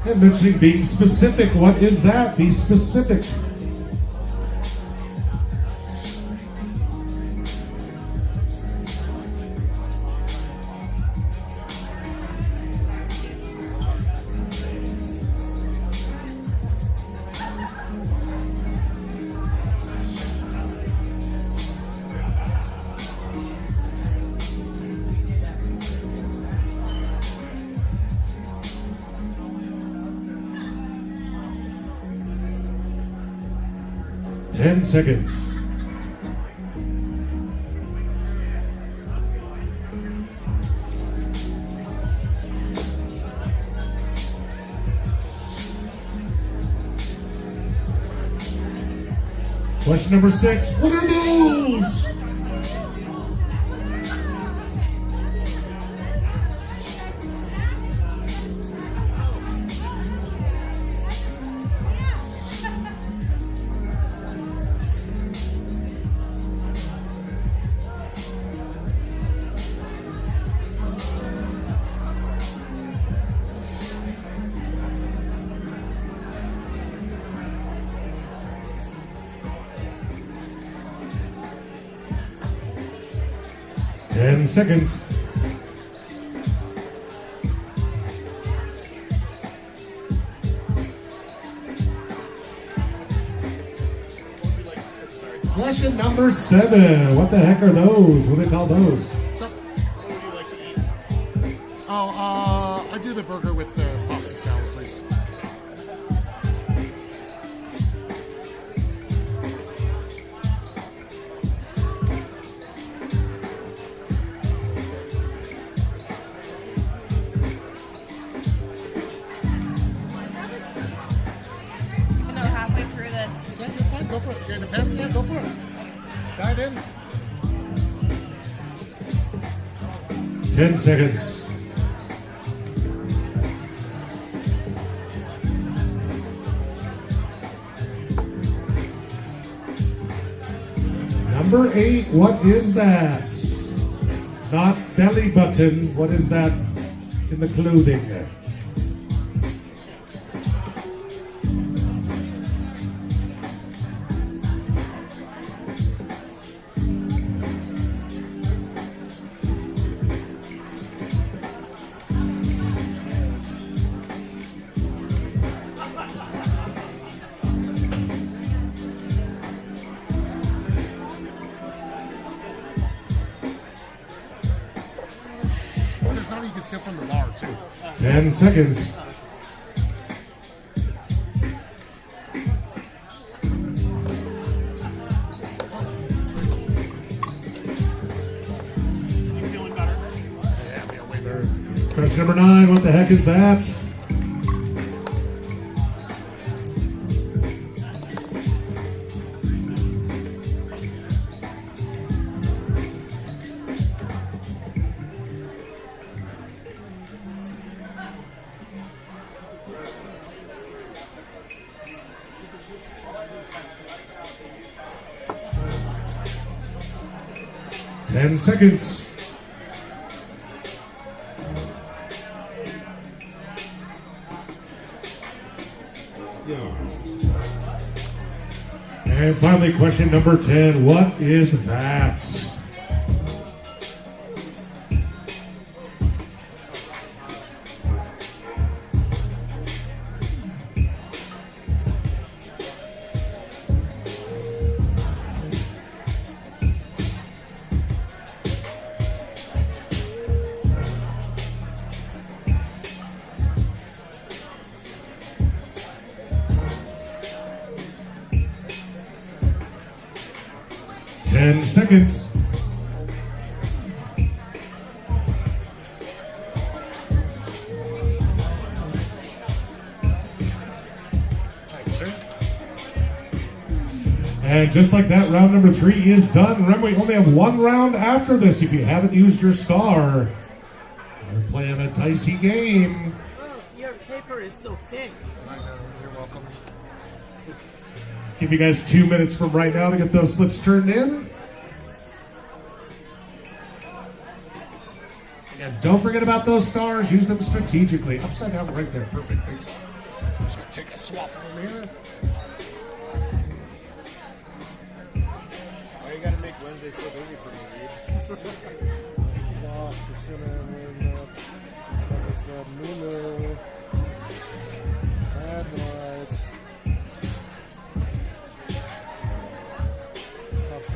And mentioning being specific. What is that? Be specific. Ten seconds. Question number 6. What are those? 10 seconds. Question number 7. What the heck are those? What do they call those? So, I do the burger with the pasta salad, please. You know, halfway through this. Yeah, you're fine. Go for it. You're in the pen? Yeah, go for it. Dive in. 10 seconds. Number 8, what is that? Not belly button. What is that in the clothing? 10 seconds. You feeling better? Question number 9, what the heck is that? Ten seconds. And finally, question number 10. What is that? Ten seconds. And just like that, round number 3 is done. Remember, we only have one round after this. If you haven't used your star, we're playing a dicey game. Oh, your paper is so thick. I know. You're welcome. Give you guys 2 minutes from right now to get those slips turned in. And don't forget about those stars. Use them strategically. Upside down right there. Perfect. Thanks. I'm just going to take a swap from here. Why you gotta make Wednesday so busy for me,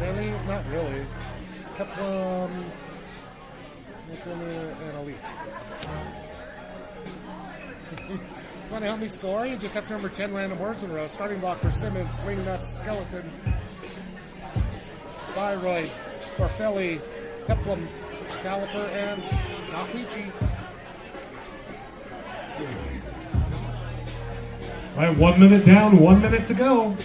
Fanny? Not really. Peplum, and Elite. Want to help me score? You just have to remember 10 random words in a row. Starting block for Simmons, Wingnuts, Skeleton, Thyroid, Farfelli, Peplum, Caliper, and Nahichi. All right, 1 minute down, 1 minute to go.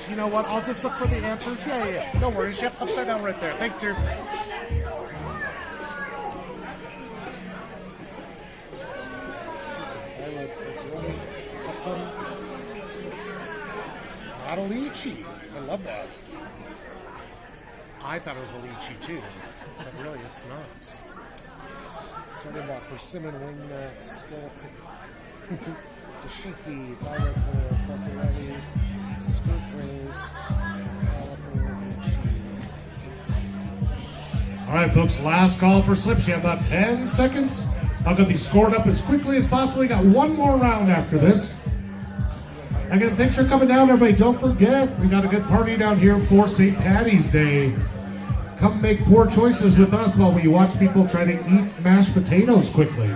You know what? I'll just look for the answers. Yeah. No worries. Yep, upside down right there. Thank you. Not a lychee. I love that. I thought it was a lychee too, but really it's not. Starting about persimmon, wingnut, skeleton, dashiki, diaper, Farfelli, skirt waist, caliper, lychee, All right, folks, last call for slips. You have about 10 seconds. I'll get these scored up as quickly as possible. We got one more round after this. Again, thanks for coming down, everybody. Don't forget, we got a good party down here for St. Patty's Day. Come make poor choices with us while we watch people try to eat mashed potatoes quickly.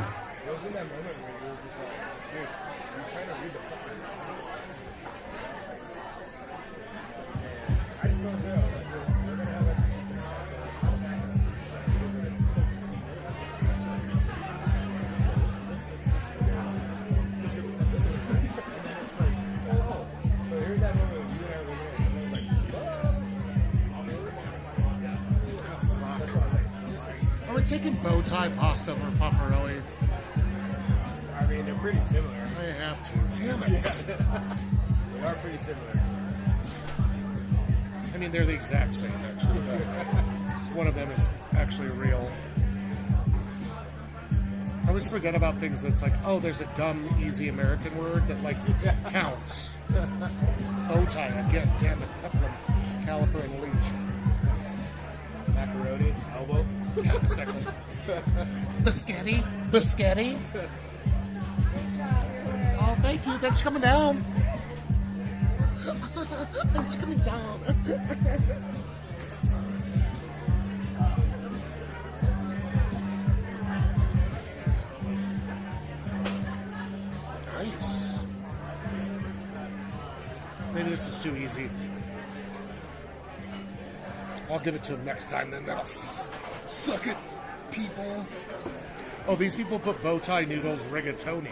Are we taking bow tie pasta over Pufferelli? I mean, they're pretty similar. I have to. Damn it. They are pretty similar. I mean, they're the exact same, actually. One of them is actually real. I always forget about things that's like, oh, there's a dumb, easy American word that, like, counts. Bow tie, again, damn it. Peplum, caliper, and leech. Macaroni, elbow. Yeah, exactly. Biscotti. Biscotti. Oh, thank you. Thanks for coming down. Thanks for coming down. Nice. Maybe this is too easy. I'll give it to him next time, then that'll suck it, people. Oh, these people put bow tie noodles rigatoni.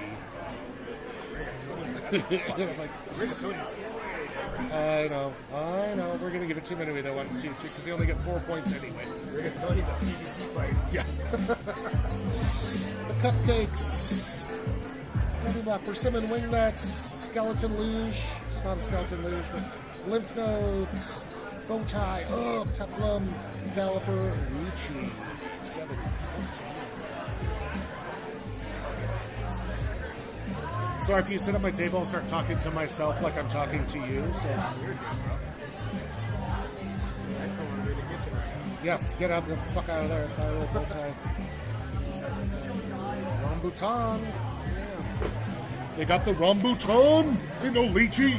I'm like, rigatoni. I know. We're gonna give it to him anyway, though, 1, 2, 3, because they only get 4 points anyway. Rigatoni's a PVC fight. Yeah. The cupcakes. Teddy Lap, persimmon wingnuts, skeleton luge. It's not a skeleton luge, but lymph nodes. Bow tie, peplum, caliper, lychee, 70. Sorry if you sit at my table, I'll start talking to myself like I'm talking to you. So yeah, get out the fuck out of there. Bow tie. Rambutan. Yeah. They got the rambutan. Ain't no lychee.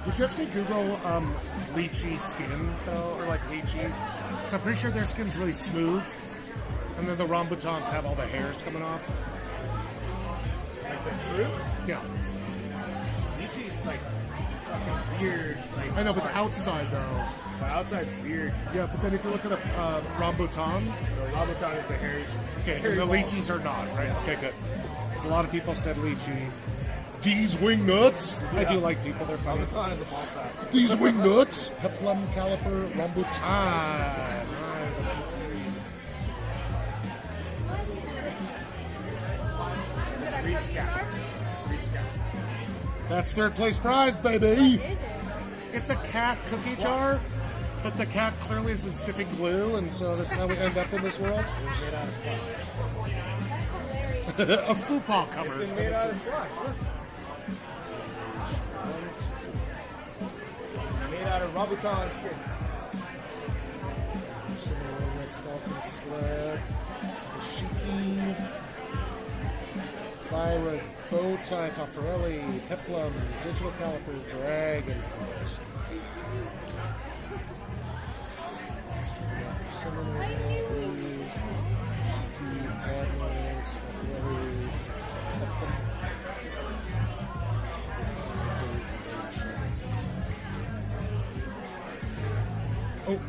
Would you actually Google lychee skin, though, or like lychee? So I'm pretty sure their skin's really smooth, and then the rambutans have all the hairs coming off. Like the fruit? Yeah. Lychee's like fucking weird. Like, I know, but the outside, though. the outside's weird. Yeah, but then if you look at a rambutan, So rambutan is the hairy. okay, hairy and the balls. lychees are not, right? Okay, good. So a lot of people said lychee. These wing nuts. I do like people, they're funny. Rambutan is a ball size. These wing nuts. Peplum, caliper, rambutan. Reed's cap. Reed's cap. That's third place prize, baby. It's a cat cookie jar, but the cat clearly has been sniffing glue, and so this is how we end up in this world. It's made out of squash. A football cover. It's made out of squash. Look. Made out of rambutan skin. Skeleton sled, Shiki, Lyra, bow tie, Faffarelli, Peplum, digital caliper, dragon force. Oh.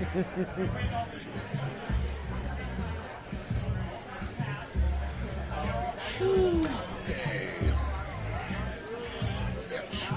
Okay. Son of a bitch.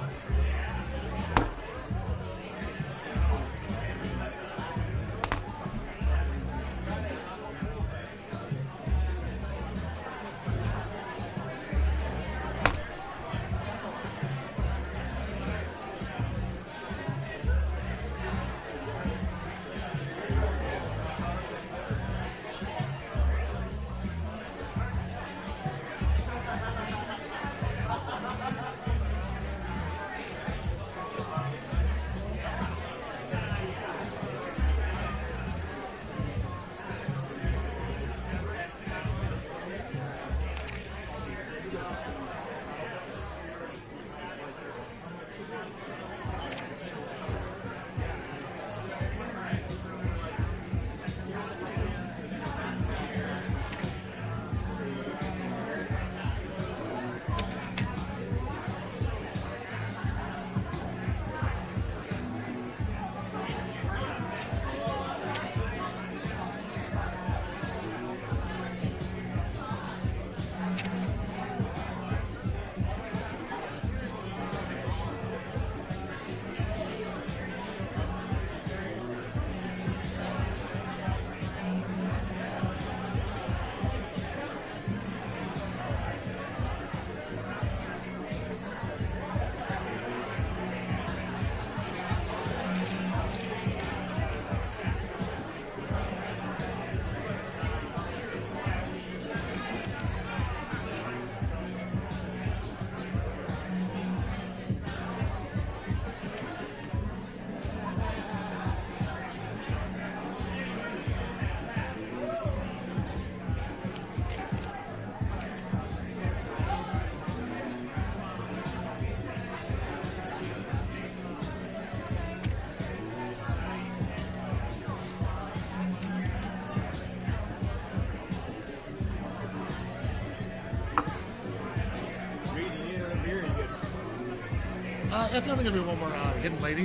If you want to give me one more hidden lady.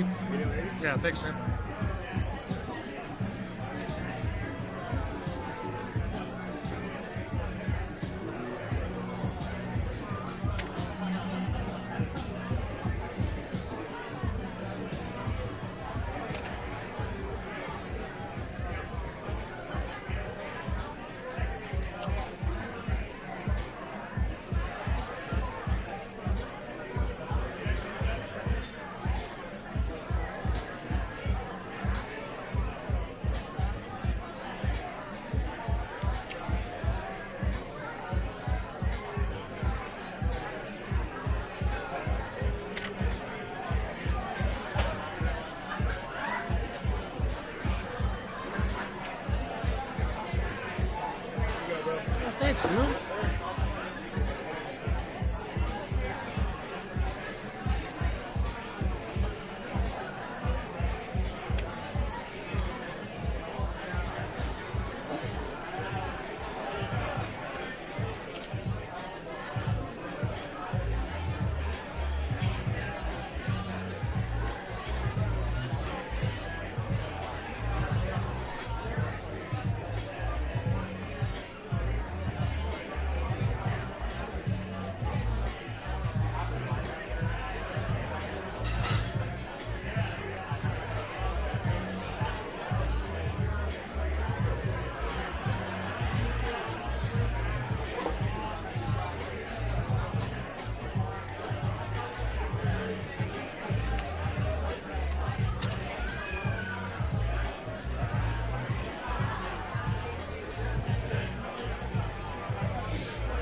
Yeah, thanks, man. Thanks, dude.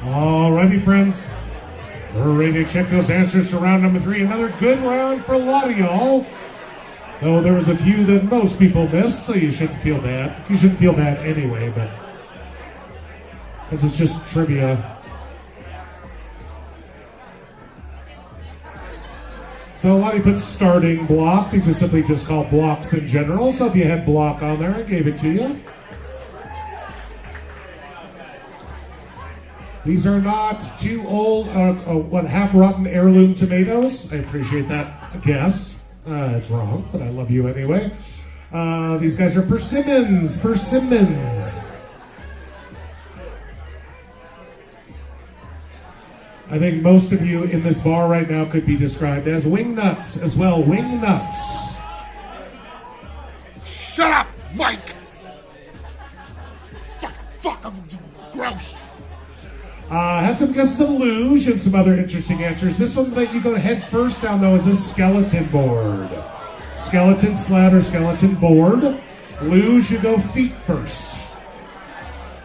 Alrighty, friends. We're ready to check those answers to round number 3. Another good round for a lot of y'all. Though there was a few that most people missed, so you shouldn't feel bad. You shouldn't feel bad anyway, but because it's just trivia. So Lottie put starting block. These are simply just called blocks in general. So if you had block on there, I gave it to you. These are not too old, half-rotten heirloom tomatoes. I appreciate that guess. It's wrong, but I love you anyway. These guys are persimmons. Persimmons. I think most of you in this bar right now could be described as wingnuts as well. Wingnuts. Shut up, Mike! Fuck, I'm gross. Had some guesses of luge and some other interesting answers. This one that you go head first down, though, is a skeleton board. Skeleton sled or skeleton board. Luge, you go feet first.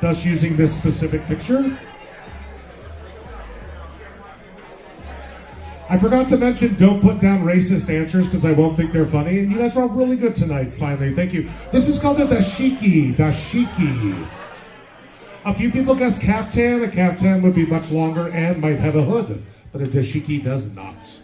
Thus using this specific picture. I forgot to mention, don't put down racist answers because I won't think they're funny. And you guys are all really good tonight, finally. Thank you. This is called a dashiki. Dashiki. A few people guessed kaftan. A kaftan would be much longer and might have a hood, but a dashiki does not.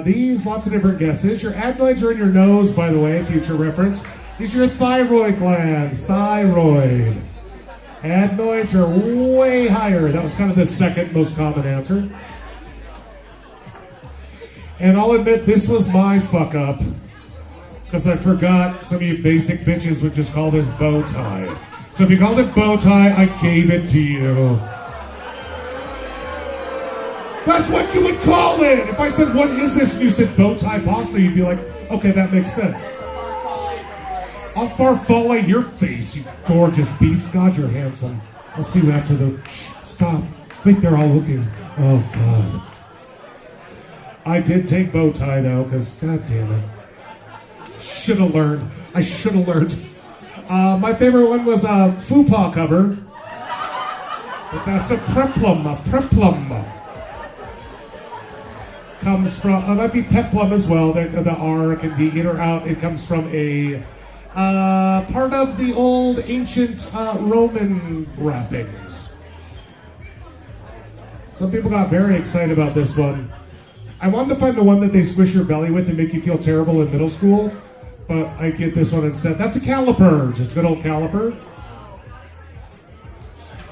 These, lots of different guesses. Your adenoids are in your nose, by the way, future reference. These are your thyroid glands. Thyroid. Adenoids are way higher. That was kind of the second most common answer. And I'll admit this was my fuck up. Because I forgot some of you basic bitches would just call this bow tie. So if you called it bow tie, I gave it to you. That's what you would call it! If I said, what is this? And you said bow tie pasta, you'd be like, okay, that makes sense. I'll farfalle your face, you gorgeous beast. God, you're handsome. I'll see you after the... Shh, stop. Wait, they're all looking. Oh, God. I did take bow tie, though, because, God damn it. Should have learned. I should have learned. My favorite one was a Fupa cover. But that's a preplum. A preplum. Comes from... It might be peplum as well. The R can be in or out. It comes from a... part of the old ancient Roman wrappings. Some people got very excited about this one. I wanted to find the one that they squish your belly with and make you feel terrible in middle school, but I get this one instead. That's a caliper, just a good old caliper.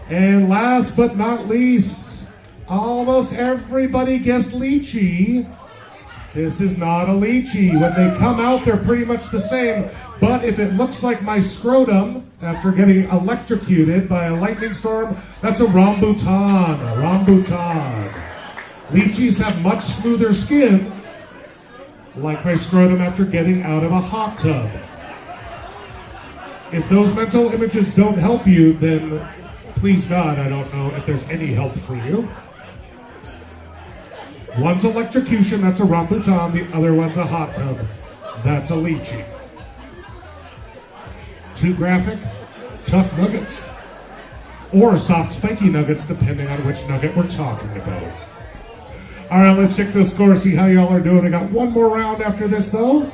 And last but not least, almost everybody guessed lychee. This is not a lychee. When they come out, they're pretty much the same. But if it looks like my scrotum after getting electrocuted by a lightning storm, that's a rambutan. A rambutan. Lychees have much smoother skin, like my scrotum after getting out of a hot tub. If those mental images don't help you, then please God, I don't know if there's any help for you. One's electrocution, that's a rambutan. The other one's a hot tub. That's a lychee. Too graphic? Tough nuggets. Or soft spiky nuggets, depending on which nugget we're talking about. All right, let's check the score, see how y'all are doing. I got one more round after this, though.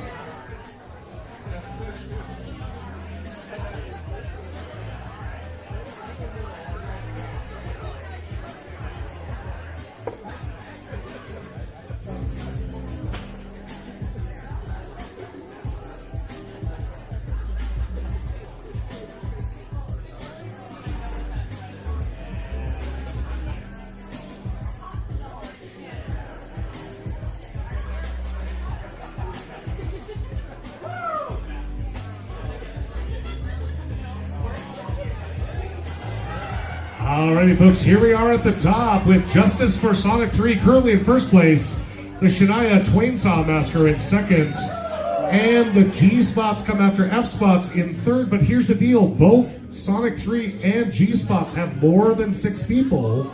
Alrighty, folks, here we are at the top with Justice for Sonic 3 currently in first place, the Shania Twain-Saw Massacre in second, and the G-Spots come after F-Spots in third. But here's the deal, both Sonic 3 and G-Spots have more than 6 people.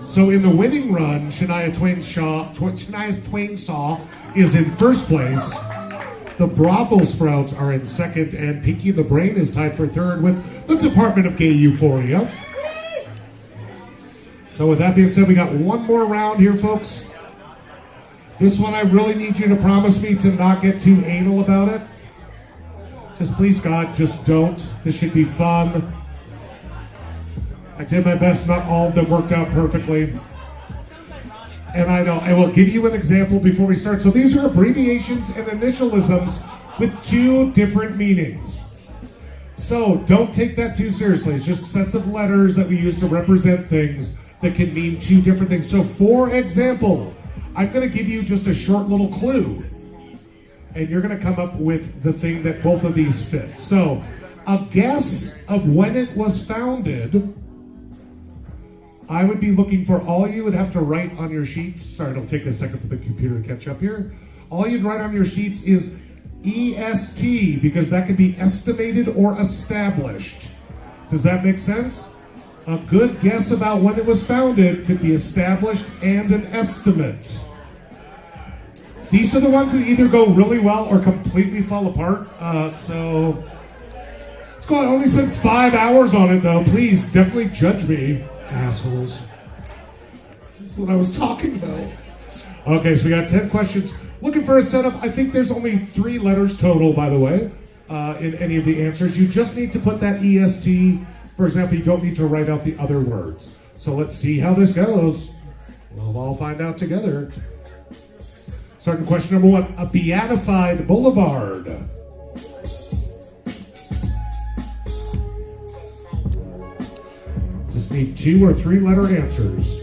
So in the winning run, Shania Twain-Saw is in first place. The Brothel Sprouts are in second, and Pinky the Brain is tied for third with the Department of Gay Euphoria. So with that being said, we got one more round here, folks. This one I really need you to promise me to not get too anal about it. Just please, God, just don't. This should be fun. I did my best, not all of them worked out perfectly. And I know, I will give you an example before we start. So these are abbreviations and initialisms with 2 different meanings. So don't take that too seriously. It's just sets of letters that we use to represent things that can mean 2 different things. So for example, I'm going to give you just a short little clue. And you're going to come up with the thing that both of these fit. So, a guess of when it was founded. I would be looking for, all you would have to write on your sheets. Sorry, it'll take a second for the computer to catch up here. All you'd write on your sheets is EST, because that could be estimated or established. Does that make sense? A good guess about when it was founded could be established and an estimate. These are the ones that either go really well or completely fall apart. So let's go. I only spent 5 hours on it, though. Please, definitely judge me, assholes. That's what I was talking about. Okay, so we got 10 questions. Looking for a setup. I think there's only 3 letters total, by the way, in any of the answers. You just need to put that EST. For example, you don't need to write out the other words. So let's see how this goes. We'll all find out together. Starting question number 1, a beatified boulevard. Just need 2 or 3 letter answers.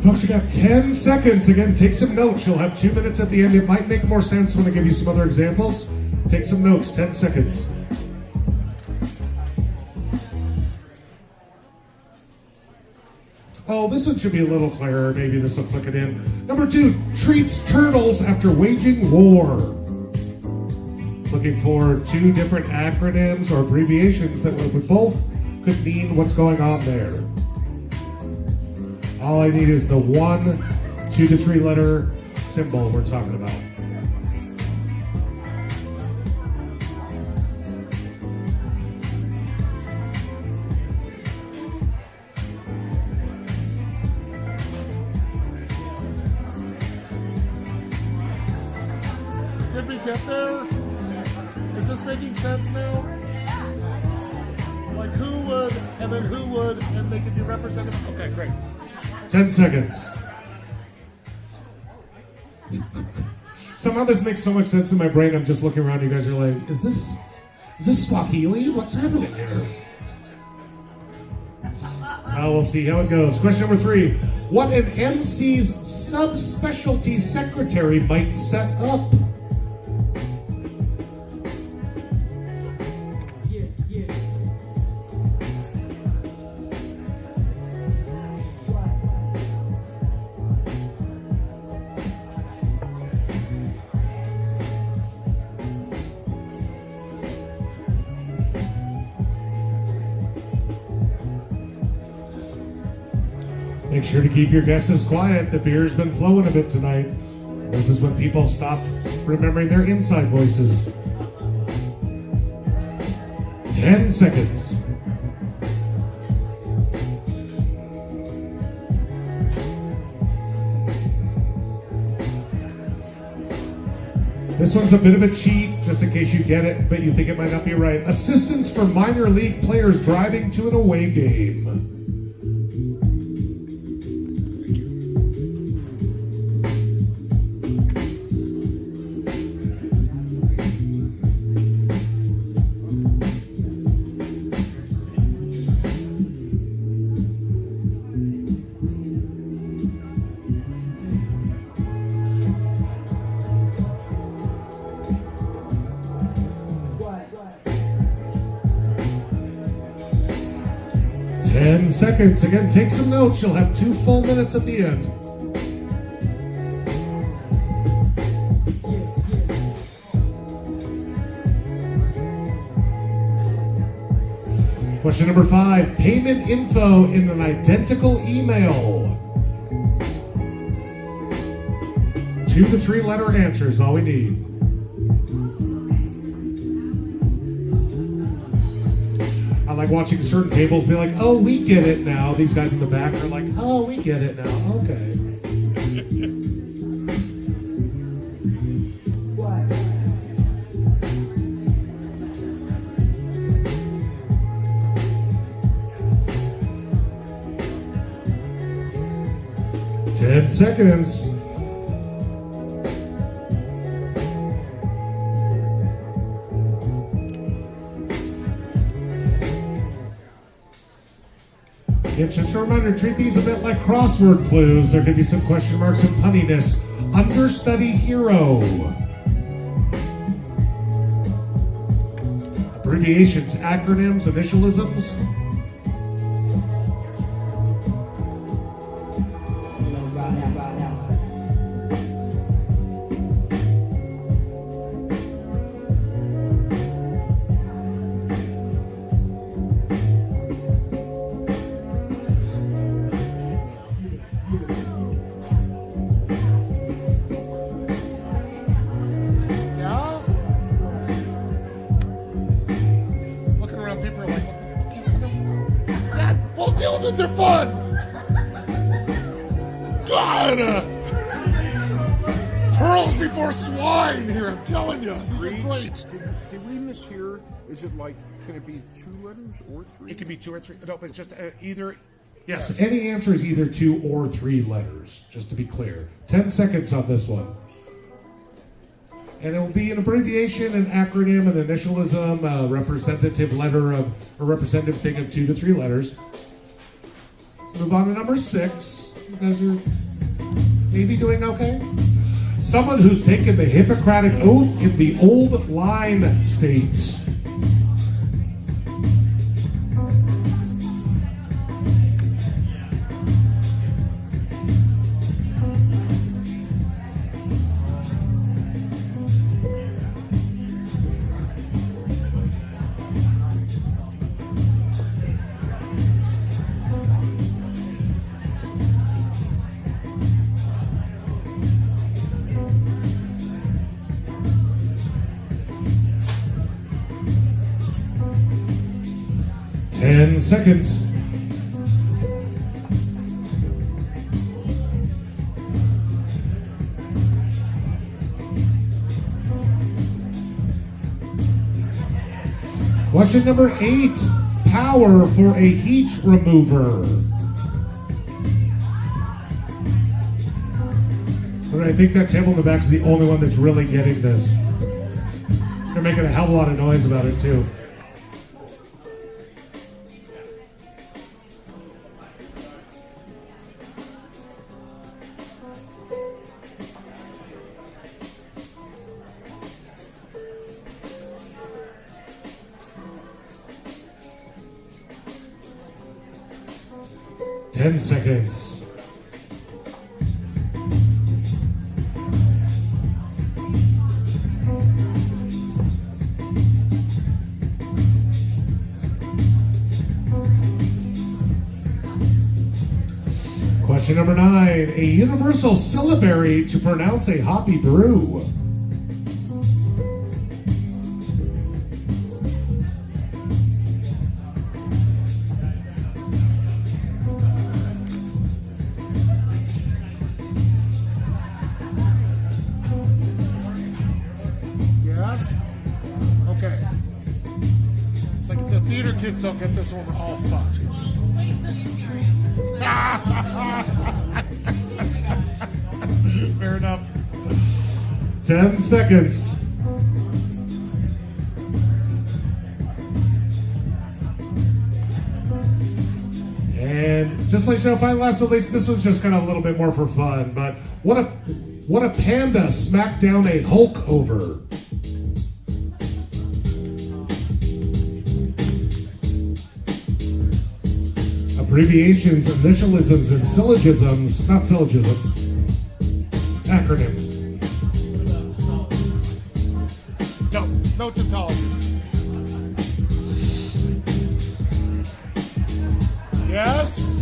Folks, you got 10 seconds. Again, take some notes. You'll have 2 minutes at the end. It might make more sense when I give you some other examples. Take some notes, 10 seconds. Oh, this one should be a little clearer. Maybe this will click it in. Number 2, treats turtles after waging war. Looking for 2 different acronyms or abbreviations that would both could mean what's going on there. All I need is the 1, 2 to 3 letter symbol we're talking about. Did we get there? Is this making sense now? Like who would, and then who would, and they could be represented? Okay, great. 10 seconds. Somehow this makes so much sense in my brain. I'm just looking around. You guys are like, is this Swahili? What's happening here? We'll see how it goes. Question number 3. What an MC's subspecialty secretary might set up. Make sure to keep your guesses quiet. The beer's been flowing a bit tonight. This is when people stop remembering their inside voices. 10 seconds. This one's a bit of a cheat, just in case you get it, but you think it might not be right. Assistance for minor league players driving to an away game. Seconds. Again, take some notes. You'll have 2 full minutes at the end. Question number 5. Payment info in an identical email. 2 to 3 letter answers, all we need. I like watching certain tables be like, oh, we get it now. These guys in the back are like, oh, we get it now. Okay. 10 seconds. Yeah, just a reminder, treat these a bit like crossword clues. There could be some question marks and punniness. Understudy hero. Abbreviations, acronyms, initialisms. Yeah? Looking around, people are like, what the fuck are you doing? Yeah, we'll deal with it, they're fun! God! Pearls before swine here, I'm telling you. These are great. Did we mishear? Is it like, can it be 2 letters or 3? It can be 2 or 3. No, but it's just either. Yes, any answer is either 2 or 3 letters, just to be clear. 10 seconds on this one. And it will be an abbreviation, an acronym, an initialism, a representative letter of, a representative thing of 2 to 3 letters. Let's move on to number 6. You guys are maybe doing okay? Someone who's taken the Hippocratic Oath in the Old Line states. Ten seconds. Question number 8. Power for a heat remover. But I think that table in the back is the only one that's really getting this. They're making a hell of a lot of noise about it too. Ten seconds. Question number 9. A universal syllabary to pronounce a hoppy brew. Yes? Okay. It's like if the theater kids don't get this one, we're all fucked. Fair enough. 10 seconds. And just like show final last but not least, this one's just kind of a little bit more for fun. But what a panda smacked down a Hulk over. Abbreviations, initialisms, and syllogisms, not syllogisms, acronyms. No tautologies. Yes?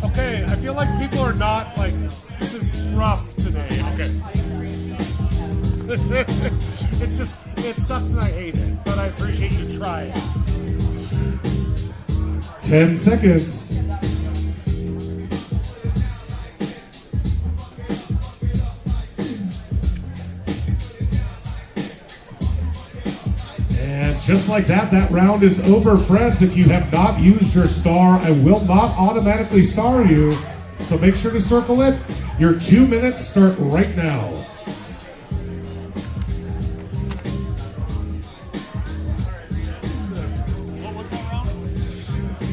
Okay, I feel like people are not like, this is rough today. Okay. It's just, it sucks and I hate it, but I appreciate you trying. 10 seconds. And just like that, that round is over, friends. If you have not used your star, I will not automatically star you. So make sure to circle it. Your 2 minutes start right now. What was that round?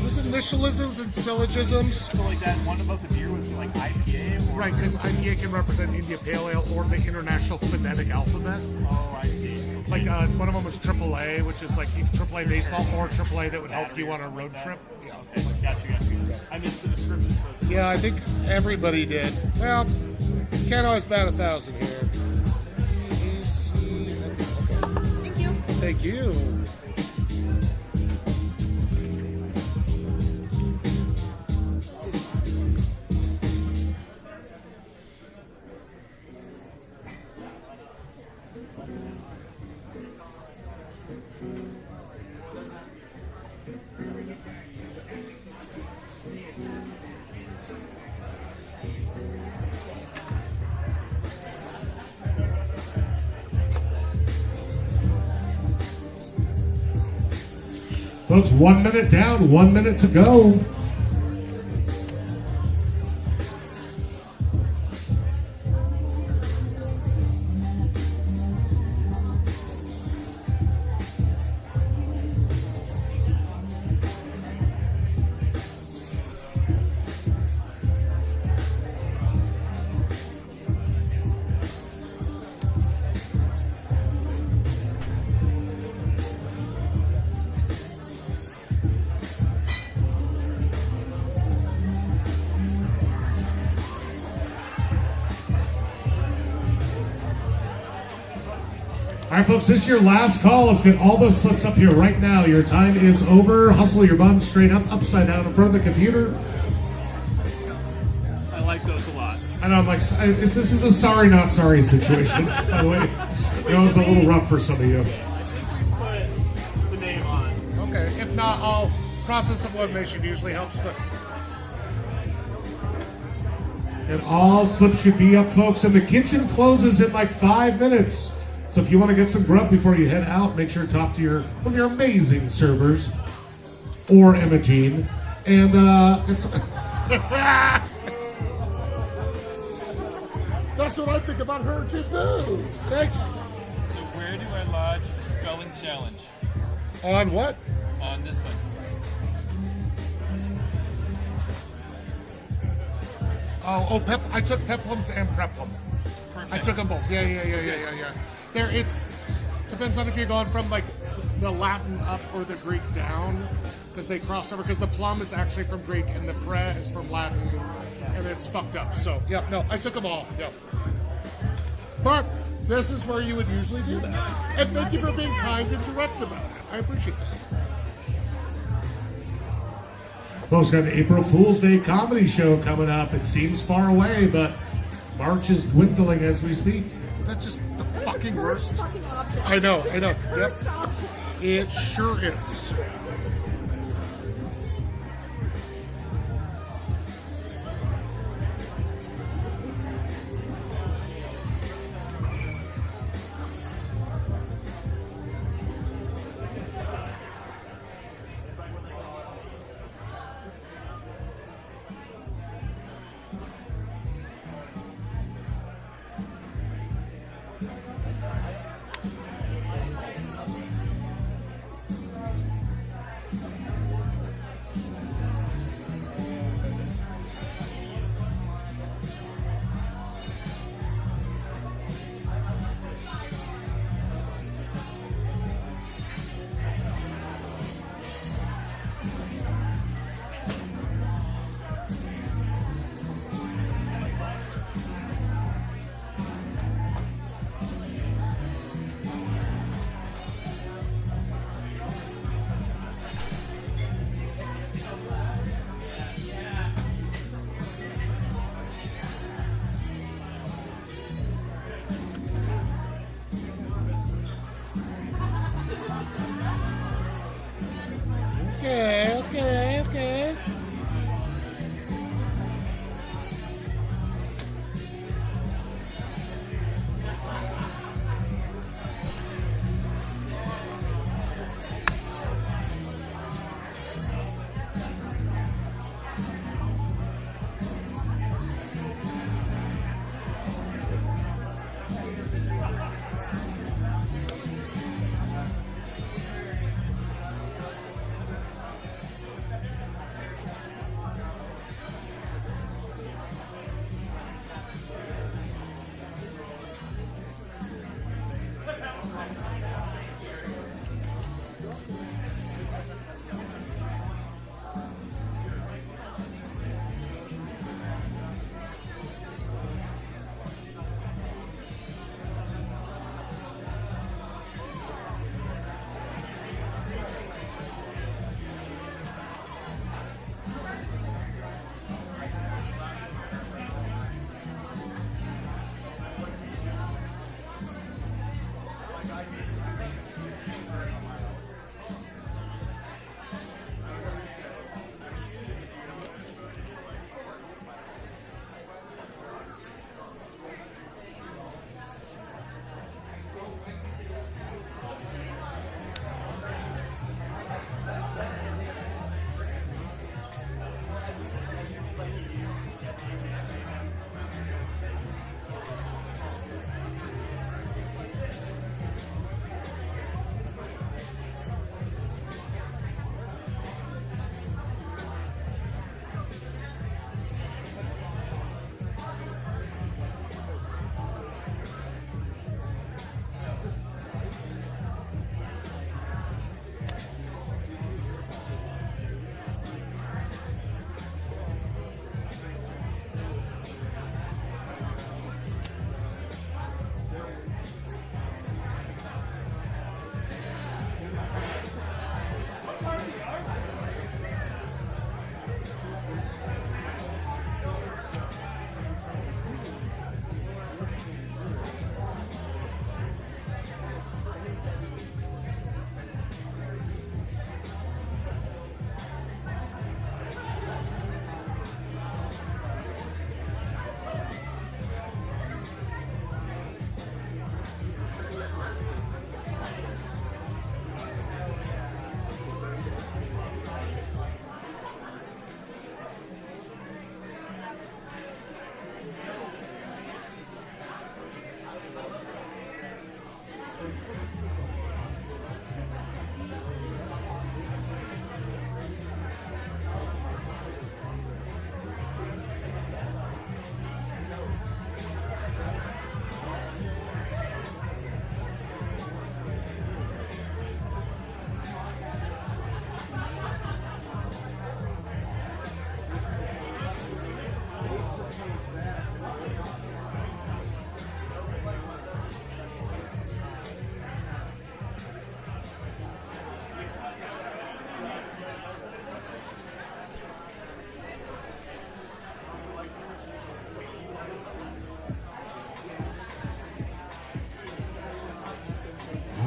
There's initialisms and syllogisms. So like that one about the beer was like IPA? Or... Right, because IPA can represent India Pale Ale or the International Phonetic Alphabet. Oh, I see. Like one of them was AAA, which is like AAA baseball or AAA that would help you on a road trip. Yeah. Okay, gotcha. I missed the description. So it's- Yeah, I think everybody did. Well, can't always bat 1,000 here. Thank you. Thank you. Folks, 1 minute down, 1 minute to go. All right, folks, this is your last call. Let's get all those slips up here right now. Your time is over. Hustle your bum straight up, upside down in front of the computer. I like those a lot. I know, I'm like, this is a sorry, not sorry situation, by the way. You know, it's a little rough for some of you. I think we put the name on. Okay, if not, I'll process of elimination usually helps, but And all slips should be up, folks. And the kitchen closes in like 5 minutes. So if you want to get some grub before you head out, make sure to talk to one of your amazing servers or Imogene. And it's that's what I think about her too. Thanks. So where do I lodge the spelling challenge? On what? On this one. Oh, pep. I took peplums and preplum. Perfect. I took them both. Yeah. There, it's depends on if you're going from like the Latin up or the Greek down, because they cross over. Because the plum is actually from Greek and the pre is from Latin, and it's fucked up. So yeah, no, I took them all. Yeah, but this is where you would usually do that. And thank you for being kind and direct about it. I appreciate that. folks, got an April Fool's Day comedy show coming up. It seems far away, but March is dwindling as we speak. Is that just the fucking worst? I know. Yep. It sure is.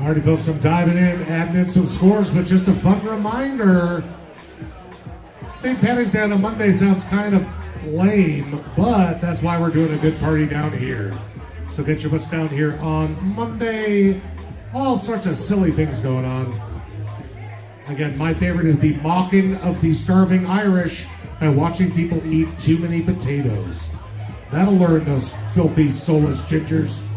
Alrighty, folks, I'm diving in, adding in some scores, but just a fun reminder. St. Patty's Day on a Monday sounds kind of lame, but that's why we're doing a good party down here. So get your butts down here on Monday. All sorts of silly things going on. Again, my favorite is the mocking of the starving Irish by watching people eat too many potatoes. That'll learn those filthy, soulless gingers.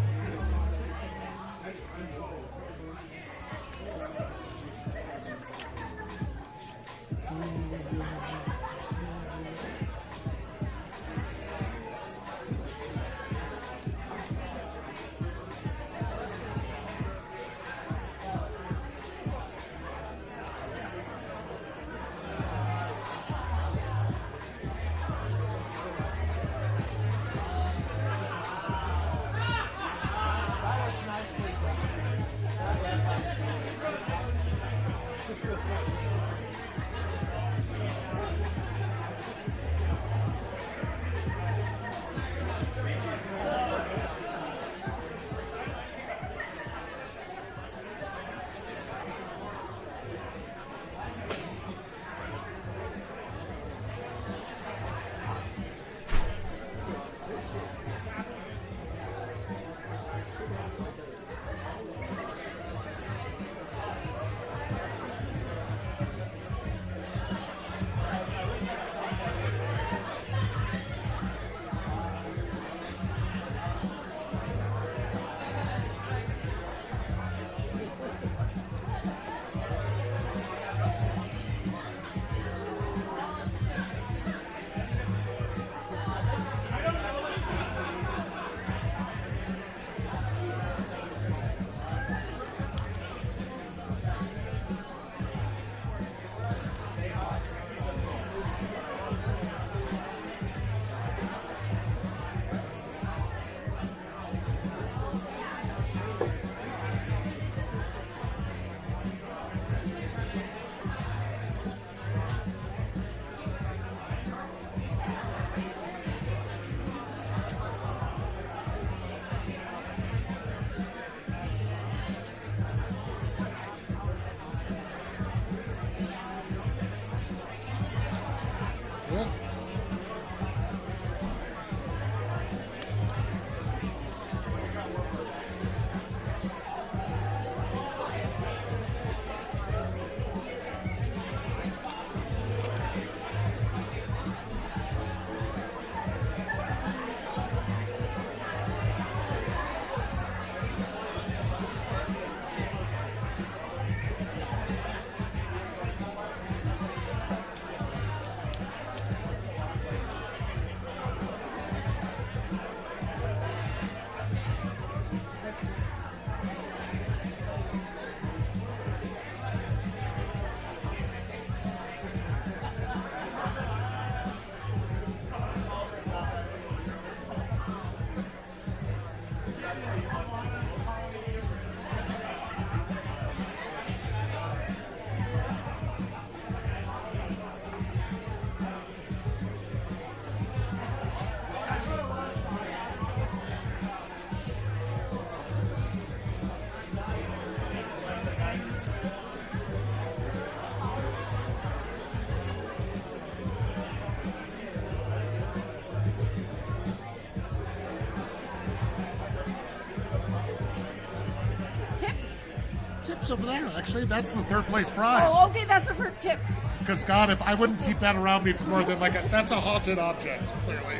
Tips over there. Actually, that's the third place prize. Oh, okay, that's the first tip. Because God, if I wouldn't keep that around me for more than that's a haunted object, clearly.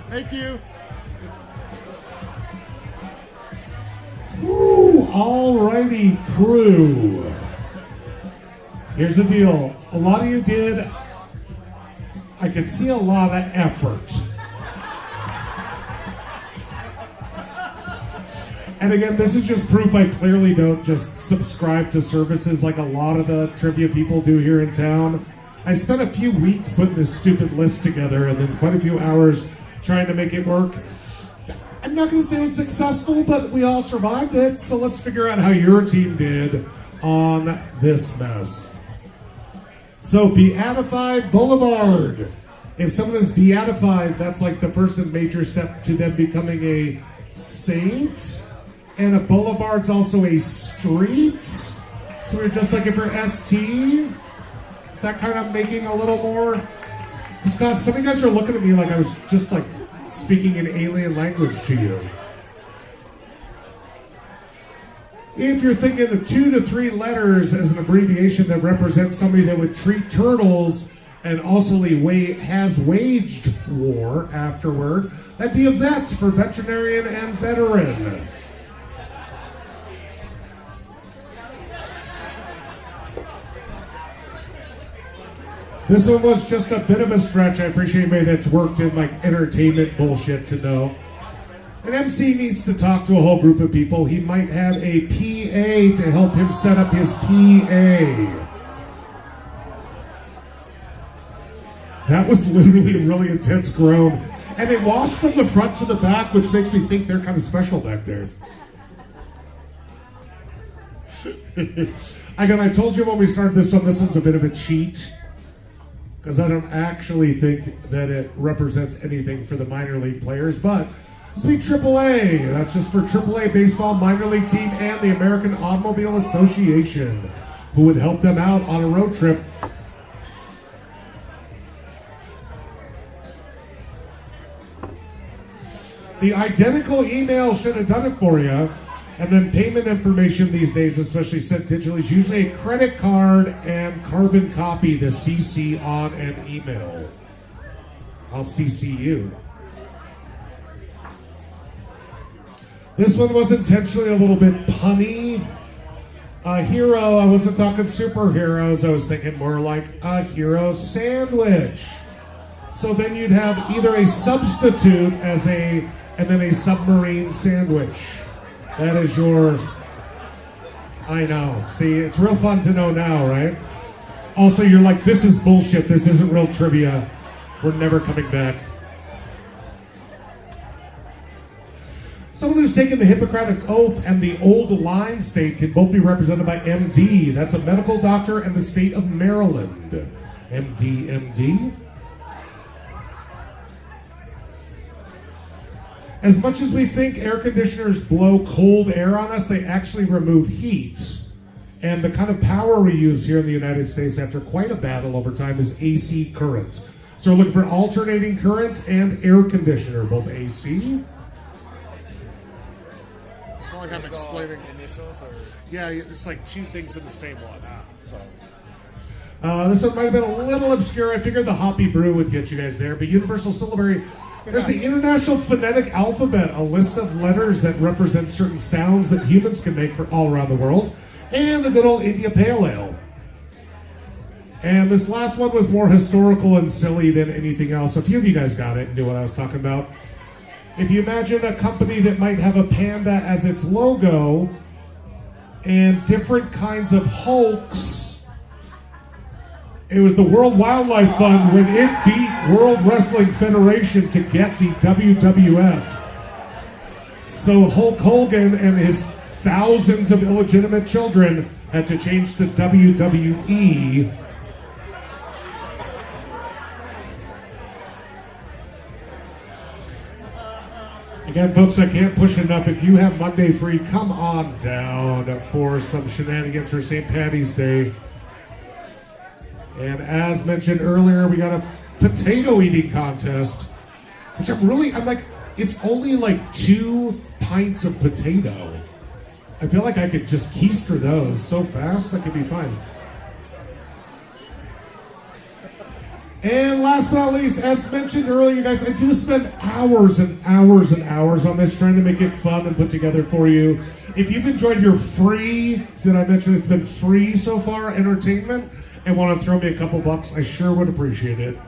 Thank you. Woo! Alrighty, crew. Here's the deal. A lot of you did. I could see a lot of effort. And again, this is just proof I clearly don't just subscribe to services like a lot of the trivia people do here in town. I spent a few weeks putting this stupid list together and then quite a few hours trying to make it work. I'm not going to say it was successful, but we all survived it. So let's figure out how your team did on this mess. So, Beatified Boulevard. If someone is beatified, that's like the first and major step to them becoming a saint. And a boulevard's also a street. So we're just looking for ST. Is that kind of making a little more? Scott, some of you guys are looking at me like I was just like speaking in alien language to you. If you're thinking of 2 to 3 letters as an abbreviation that represents somebody that would treat turtles and also has waged war afterward, that'd be a vet for veterinarian and veteran. This one was just a bit of a stretch. I appreciate anybody that's worked in like entertainment bullshit to know. An MC needs to talk to a whole group of people. He might have a PA to help him set up his PA. That was literally a really intense groan. And it washed from the front to the back, which makes me think they're kind of special back there. Again, I told you when we started this one's a bit of a cheat. Because I don't actually think that it represents anything for the minor league players, but this will be AAA. That's just for AAA baseball minor league team and the American Automobile Association, who would help them out on a road trip. The identical email should have done it for you. And then payment information these days, especially sent digitally, is usually a credit card and carbon copy to CC on an email. I'll CC you. This one was intentionally a little bit punny. Hero, I wasn't talking superheroes. I was thinking more like a hero sandwich. So then you'd have either a substitute and then a submarine sandwich. That is your, I know. See, it's real fun to know now, right? Also, you're like, this is bullshit. This isn't real trivia. We're never coming back. Someone who's taken the Hippocratic Oath and the Old Line State can both be represented by MD. That's a medical doctor in the state of Maryland. MD, MD. As much as we think air conditioners blow cold air on us, they actually remove heat. And the kind of power we use here in the United States after quite a battle over time is AC current. So we're looking for alternating current and air conditioner, both AC. Like I'm explaining. Yeah, it's like 2 things in the same one. So. This one might have been a little obscure. I figured the Hoppy Brew would get you guys there, but Universal Syllabary. There's the International Phonetic Alphabet, a list of letters that represent certain sounds that humans can make for all around the world, and the good old India Pale Ale. And this last one was more historical and silly than anything else. A few of you guys got it and knew what I was talking about. If you imagine a company that might have a panda as its logo and different kinds of hulks, it was the World Wildlife Fund when it beat World Wrestling Federation to get the WWF. So Hulk Hogan and his thousands of illegitimate children had to change to WWE. Again, folks, I can't push enough. If you have Monday free, come on down for some shenanigans for St. Paddy's Day. And as mentioned earlier, we got a potato eating contest, which I'm like, it's only like 2 pints of potato. I feel like I could just keister those so fast, that could be fine. And last but not least, as mentioned earlier, guys, I do spend hours and hours and hours on this, trying to make it fun and put together for you. If you've enjoyed your free, did I mention it's been free so far, entertainment, and want to throw me a couple bucks, I sure would appreciate it.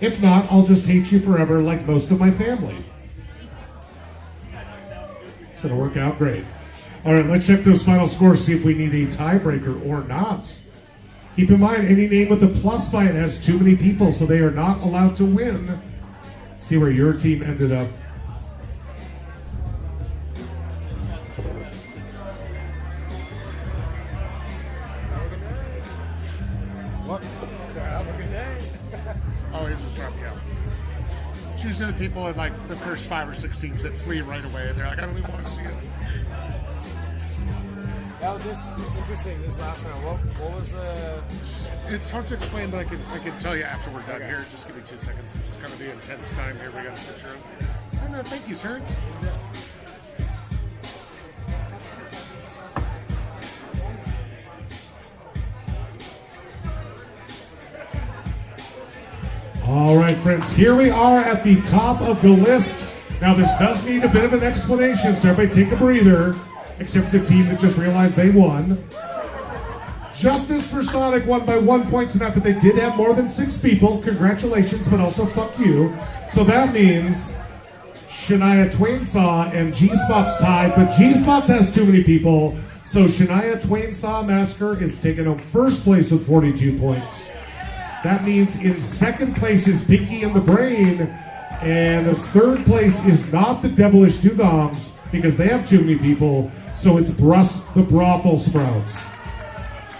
If not, I'll just hate you forever like most of my family. It's going to work out great. All right, let's check those final scores, see if we need a tiebreaker or not. Keep in mind, any name with a plus by it has too many people, so they are not allowed to win. Let's see where your team ended up. What? Have a good day. Oh, he was just dropping out. It's usually the people in like the first 5 or 6 teams that flee right away. They're like, I don't even want to see it. That was just interesting. This last round. What was the? It's hard to explain, but I can tell you after we're done here. Just give me 2 seconds. This is going to be intense time here. We got to switch room. Oh, no, thank you, sir. All right, friends, here we are at the top of the list. Now, this does need a bit of an explanation, so everybody take a breather, except for the team that just realized they won. Justice for Sonic won by 1 point tonight, but they did have more than 6 people. Congratulations, but also fuck you. So that means Shania Twainsaw and G-Spots tied, but G-Spots has too many people, so Shania Twainsaw Massacre is taking home first place with 42 points. That means in second place is Pinky and the Brain, and third place is not the Devilish Dugongs because they have too many people, so it's the Brothel Sprouts.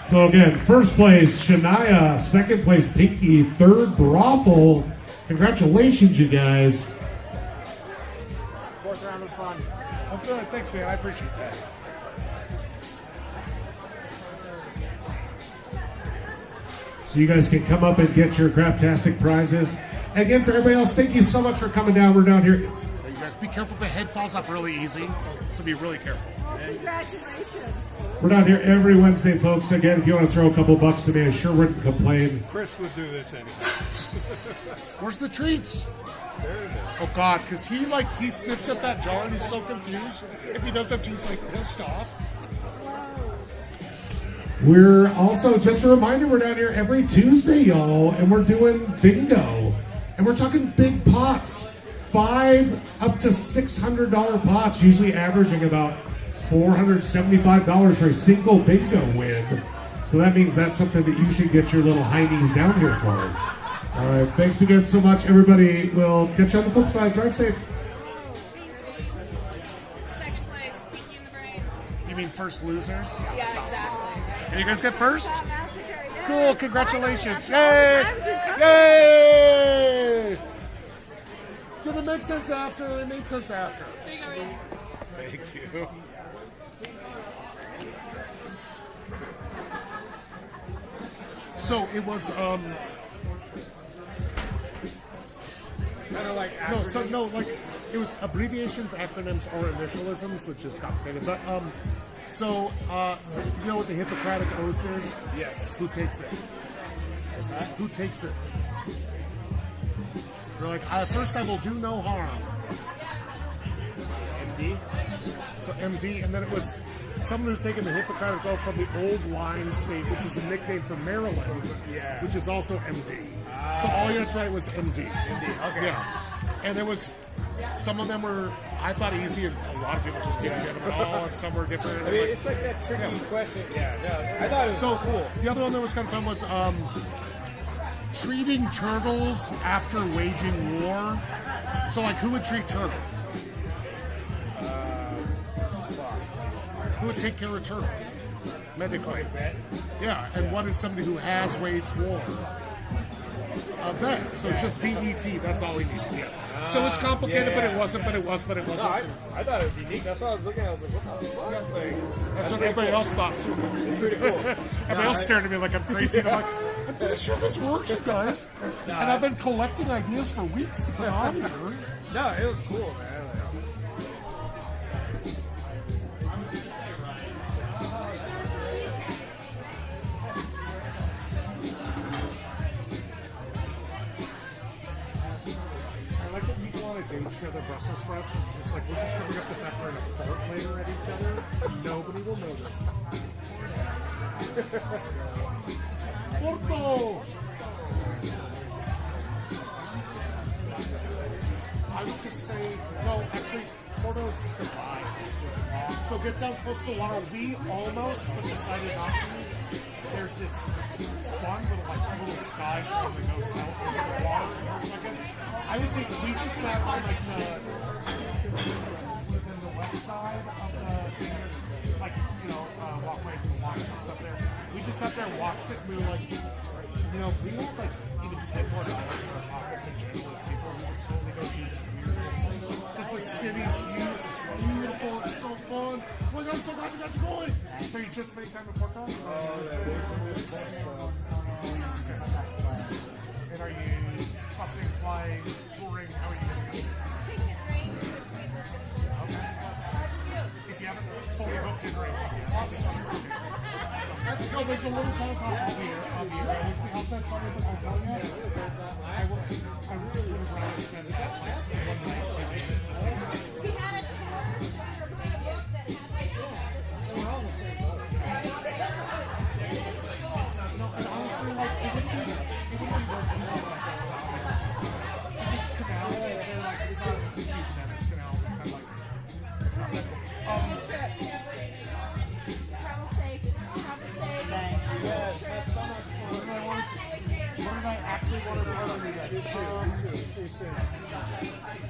So again, first place Shania, second place Pinky, third Brothel. Congratulations, you guys. Fourth round was fun. Oh, good. Thanks, man. I appreciate that. So you guys can come up and get your Craftastic prizes. And again, for everybody else, thank you so much for coming down. We're down here. You guys be careful. The head falls off really easy, so be really careful. Congratulations. We're down here every Wednesday, folks. Again, if you want to throw a couple bucks to me, I sure wouldn't complain. Chris would do this anyway. Where's the treats? Oh God, because he sniffs at that jar and he's so confused. If he doesn't, he's like pissed off. We're also, just a reminder, we're down here every Tuesday, y'all, and we're doing bingo. And we're talking big pots. $5 up to $600 pots, usually averaging about $475 for a single bingo win. So that means that's something that you should get your little heinies down here for. All right, thanks again so much, everybody. We'll catch you on the flip side. Drive safe. Second place, Pinky and the Brain. You mean first losers? Yeah, exactly. And you guys get first? Cool, congratulations. Yay! Yay! Did it make sense after? It made sense after. There you go, Reese. Thank you. So it was Kind of like it was abbreviations, acronyms, or initialisms, which is complicated. But so you know what the Hippocratic Oath is? Yes. Who takes it? What's that? Who takes it? They're like, first I will do no harm. MD. So MD, and then it was someone who's taken the Hippocratic Oath from the Old Line State, which is a nickname for Maryland, Yeah. which is also MD. So all you had to write was MD. MD. Okay. Yeah. And there was, some of them were, I thought easy, and a lot of people just didn't get them at all, and some were different. I mean, it's like that tricky question. Yeah. No, I thought it was So cool. the other one that was kind of fun was treating turtles after waging war. So like, who would treat turtles? Who would take care of turtles medically? Yeah, and what is somebody who has waged war? A vet. So just VET. That's all we need. Yeah. So it's complicated, but it wasn't. But it was. But it wasn't. No, I thought it was unique. That's what I was looking at. I was like, what the fuck? Like, That's what everybody else thought. it's pretty cool. Everybody else stared at me like I'm crazy. And I'm like, I'm pretty sure this works, you guys. And I've been collecting ideas for weeks to put on here. No, it was cool, man. I like that people want to date each other Brussels sprouts because it's just like, we're just covering up the fact we're in a fort later at each other. Nobody will notice. Porto! I would just say, no, actually, Porto is just a vibe. So get down close to the water. We almost, but decided not to. There's this fun little sky that goes out over the water. I would say we just sat on like the west side of the, like, you know, walkways and walks and stuff there. We just sat there and watched it, and we were like, you know, if we had like even $10 more in our pockets and change those people, we would totally go do weird things. Because the city's beautiful, it's so fun. Well, I'm so glad you got you going. So you just spending time in Porto? Oh, yeah, there's And are you busing, flying, touring? How are you doing? Tickets, right? Okay. If you haven't totally booked it, right? No, there's a little town called Almere. How's that fun at the hotel yet? I really would rather spend one night, 2 days. We had a tour that had like We're all the same boat. No, and honestly, like, it wouldn't be working out like that. It's canal, they're like, it's not a huge Venice canal, it's kind of like, it's not that cool. travel safe. Travel safe. Yes, have so much fun. What did I actually want to do? You too. See you soon.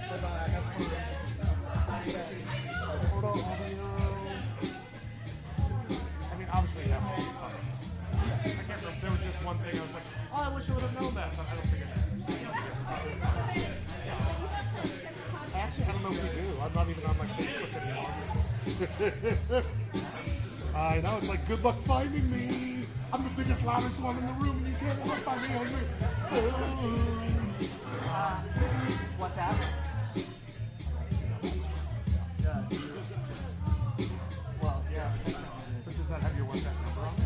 Bye-bye. Have fun. Porto Avenue. I mean, obviously, you have to be fun. I can't remember. There was just one thing I was like, oh, I wish I would have known that, but I don't think it matters. Actually, I don't know if we do. I'm not even on like Facebook anymore. I know, it's like, good luck finding me. I'm the biggest, loudest one in the room, and you can't find me on me. What's that? Well, yeah. But does that have your WhatsApp number on it?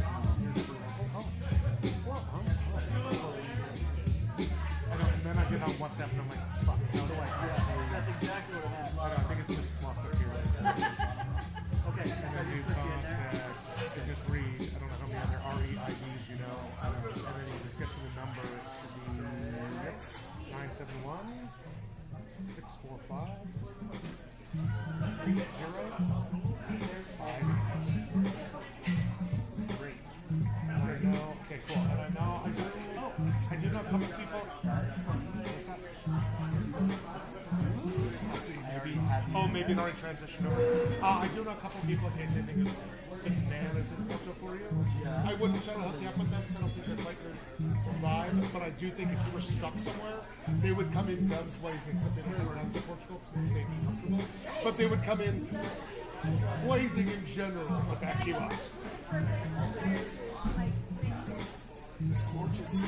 And then I get on WhatsApp and I'm like, fuck, how do I? That's exactly what it has. I think it's this plus up here. Okay. And then you contact, you just read, I don't know how many other REIDs you know, and then you just get to the number. It should be 971 645 Great. And I know, okay, cool. And I know, I do know a couple people. Maybe an already transition over. I do know a couple people in case anything is bananas in Porto for you. Yeah. I wouldn't try to hook you up with them because I don't think they'd like your vibe. But I do think if you were stuck somewhere, they would come in guns blazing, except they don't go around to Portugal because it's safe and comfortable. But they would come in blazing in general to back you up. It's gorgeous.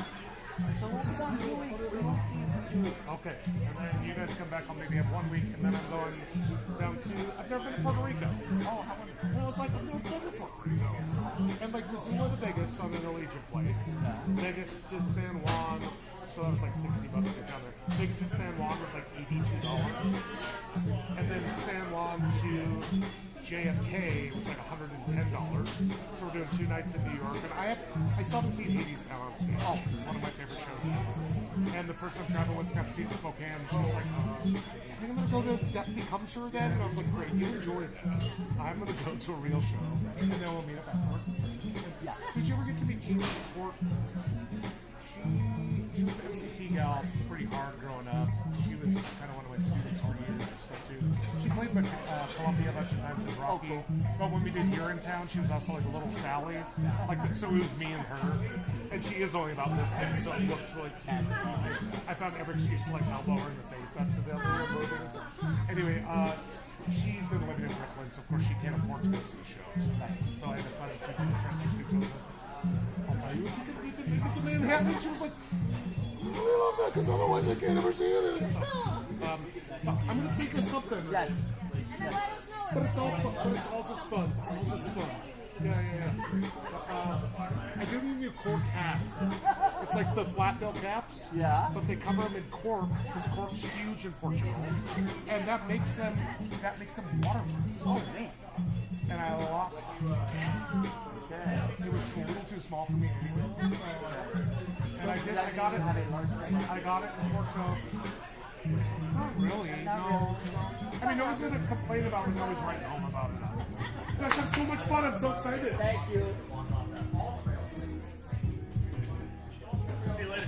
So what's up? Okay, and then you guys come back. I'll maybe have 1 week, and then I'm going down to. I've never been to Puerto Rico. Oh, how many? And I was like, I've never been to Puerto Rico. And like Missoula to Vegas on an Allegiant flight. Vegas to San Juan. So that was like $60 to get down there. Vegas to San Juan was like $82. And then San Juan to JFK was like $110. So we're doing 2 nights in New York. And I still haven't seen Hades now on stage. It's one of my favorite shows ever. And the person I'm traveling with got to see it in Spokane. She was like, I think I'm going to go to Death Becomes Her then. And I was like, great, you enjoy that. I'm going to go to a real show. And then we'll meet up afterward. Did you ever get to meet Katie Fort? She was an MCT gal pretty hard growing up. She was kind of one of my students for years and stuff too. She played with Columbia a bunch of times in Rocky. But when we did Urinetown, she was also like a little Sally. Like, so it was me and her. And she is only about this thing, so it looks really cute. I found every excuse to like elbow her in the face accidentally. Anyway, she's been living in Brooklyn, so of course she can't afford to go see shows. So I had to find a ticket to try to get to her. I'll buy you a ticket, you can make it to Manhattan. And she was like, I love that because otherwise I can't ever see anything. So, I'm going to think of something. Yes. And then let us know. But it's all fun. But it's all just fun. It's all just fun. Yeah. I do need a new cork hat. It's like the flat bill caps. Yeah. But they cover them in cork because cork's huge in Portugal, and that makes them waterproof. Oh man. And I lost it. Okay. It was a little too small for me anyway. And I got it. I got it in Porto. Not really. No. I mean, no one's gonna complain about it. No one's writing home about it. You guys had so much fun. I'm so excited. Thank you. See you later.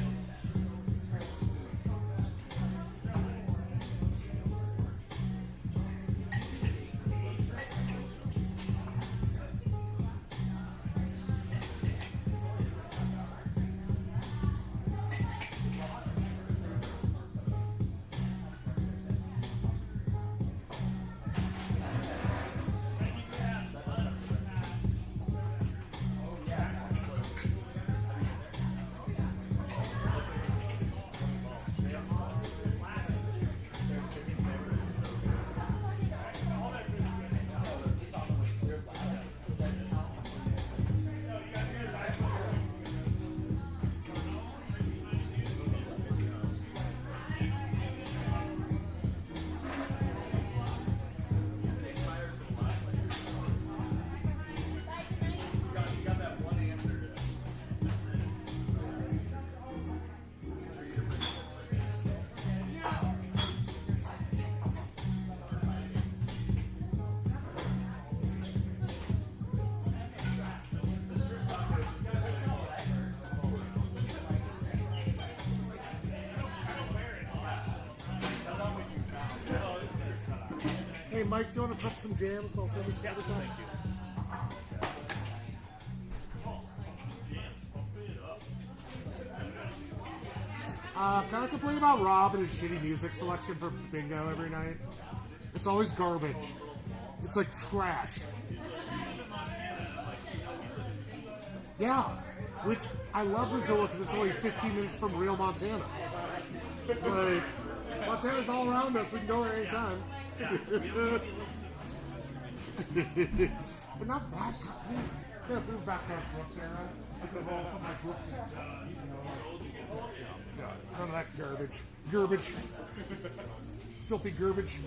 Mike, do you want to prep some jams while Toby's got this on? Thank you. Can I complain about Rob and his shitty music selection for bingo every night? It's always garbage. It's like trash. Yeah, which I love Missoula because it's only 15 minutes from real Montana. Like, Montana's all around us. We can go there anytime. But not that. Yeah, if we were back on Brooks era, I could have all some of my Brooks. None of that garbage. Garbage. Filthy garbage.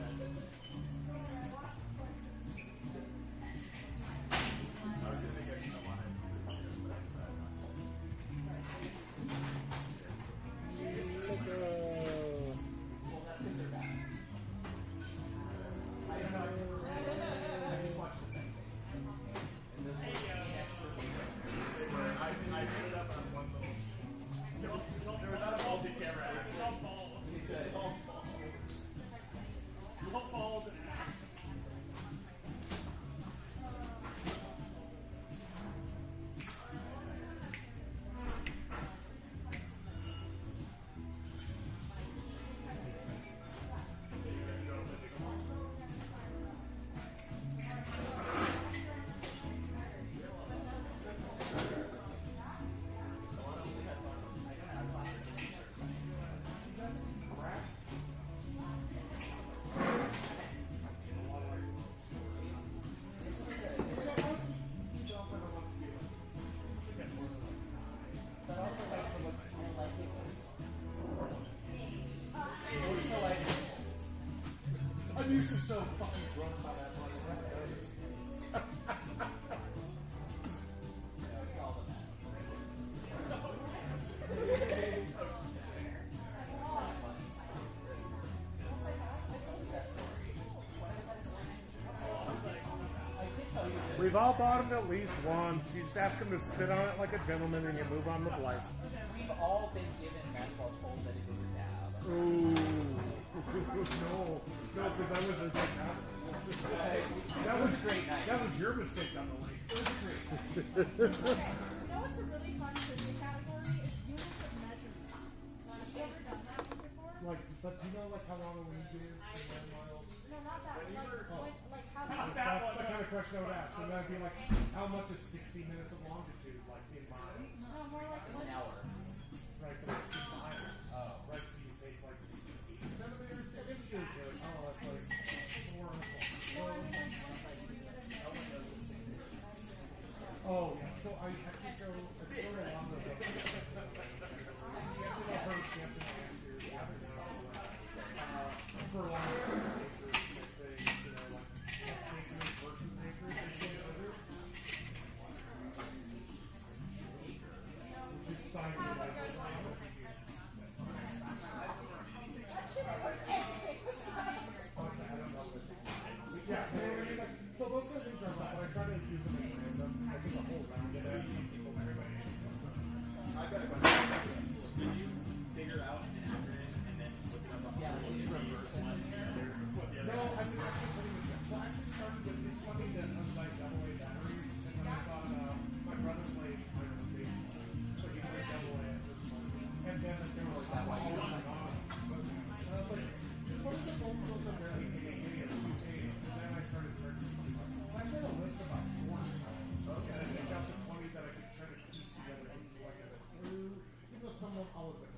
I'm used to so fucking drunk by that point. We've all bought him at least once. You just ask him to spit on it like a gentleman and you move on with life. We've all been given meth while told that it is a dab. Ooh. No, because I was a big That was a great night. That was your mistake on the lake. It was a great night. You know what's a really fun trivia category? Is units of measurement. Have you ever done that one before? Like, but do you know like how long a week is? No, not that one. Like how many? That's the kind of question I would ask. And that'd be like, how much is 60 minutes of longitude, like in miles? No, more like It's an hour. Right, but it's in miles. Oh. Right, so you take like 80 centimeters, 6 inches. Like, oh, that's like 4. Oh, yeah. So I actually go, it's sort of along the way. You have to know first, you have to know after, you have to know, for long acres, they, you know, like, acres versus acres, they say other. Which is cited like this. Yeah, so those kind of things are fun. I try to use them at random. I think a whole round of that. I've got a question. Did you figure out an acronym and then look it up on reverse it? No, I did actually putting it down. So I actually started with it's funny that I was like AA batteries, and then I thought my brother played so he played AA at first place. And then they were like, oh my god. And I was like, just what if the both of those are very A and 2A? And then I started searching. I had a list of about 4. Okay. And I picked out the 20 that I could try to piece together into like a clue. Even though some of them all of them.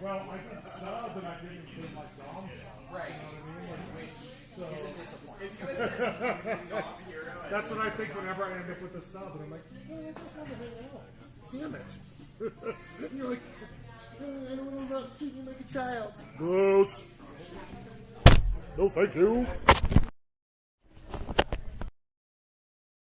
Well, I did sub and I didn't include like Dom sub. Right. You know what I mean? Like, Which so is a disappointment. that's what I think whenever I end up with a sub, and I'm like, I just want to hang out. Damn it! And you're like, I don't know about shooting like a child. Gross. No, thank you.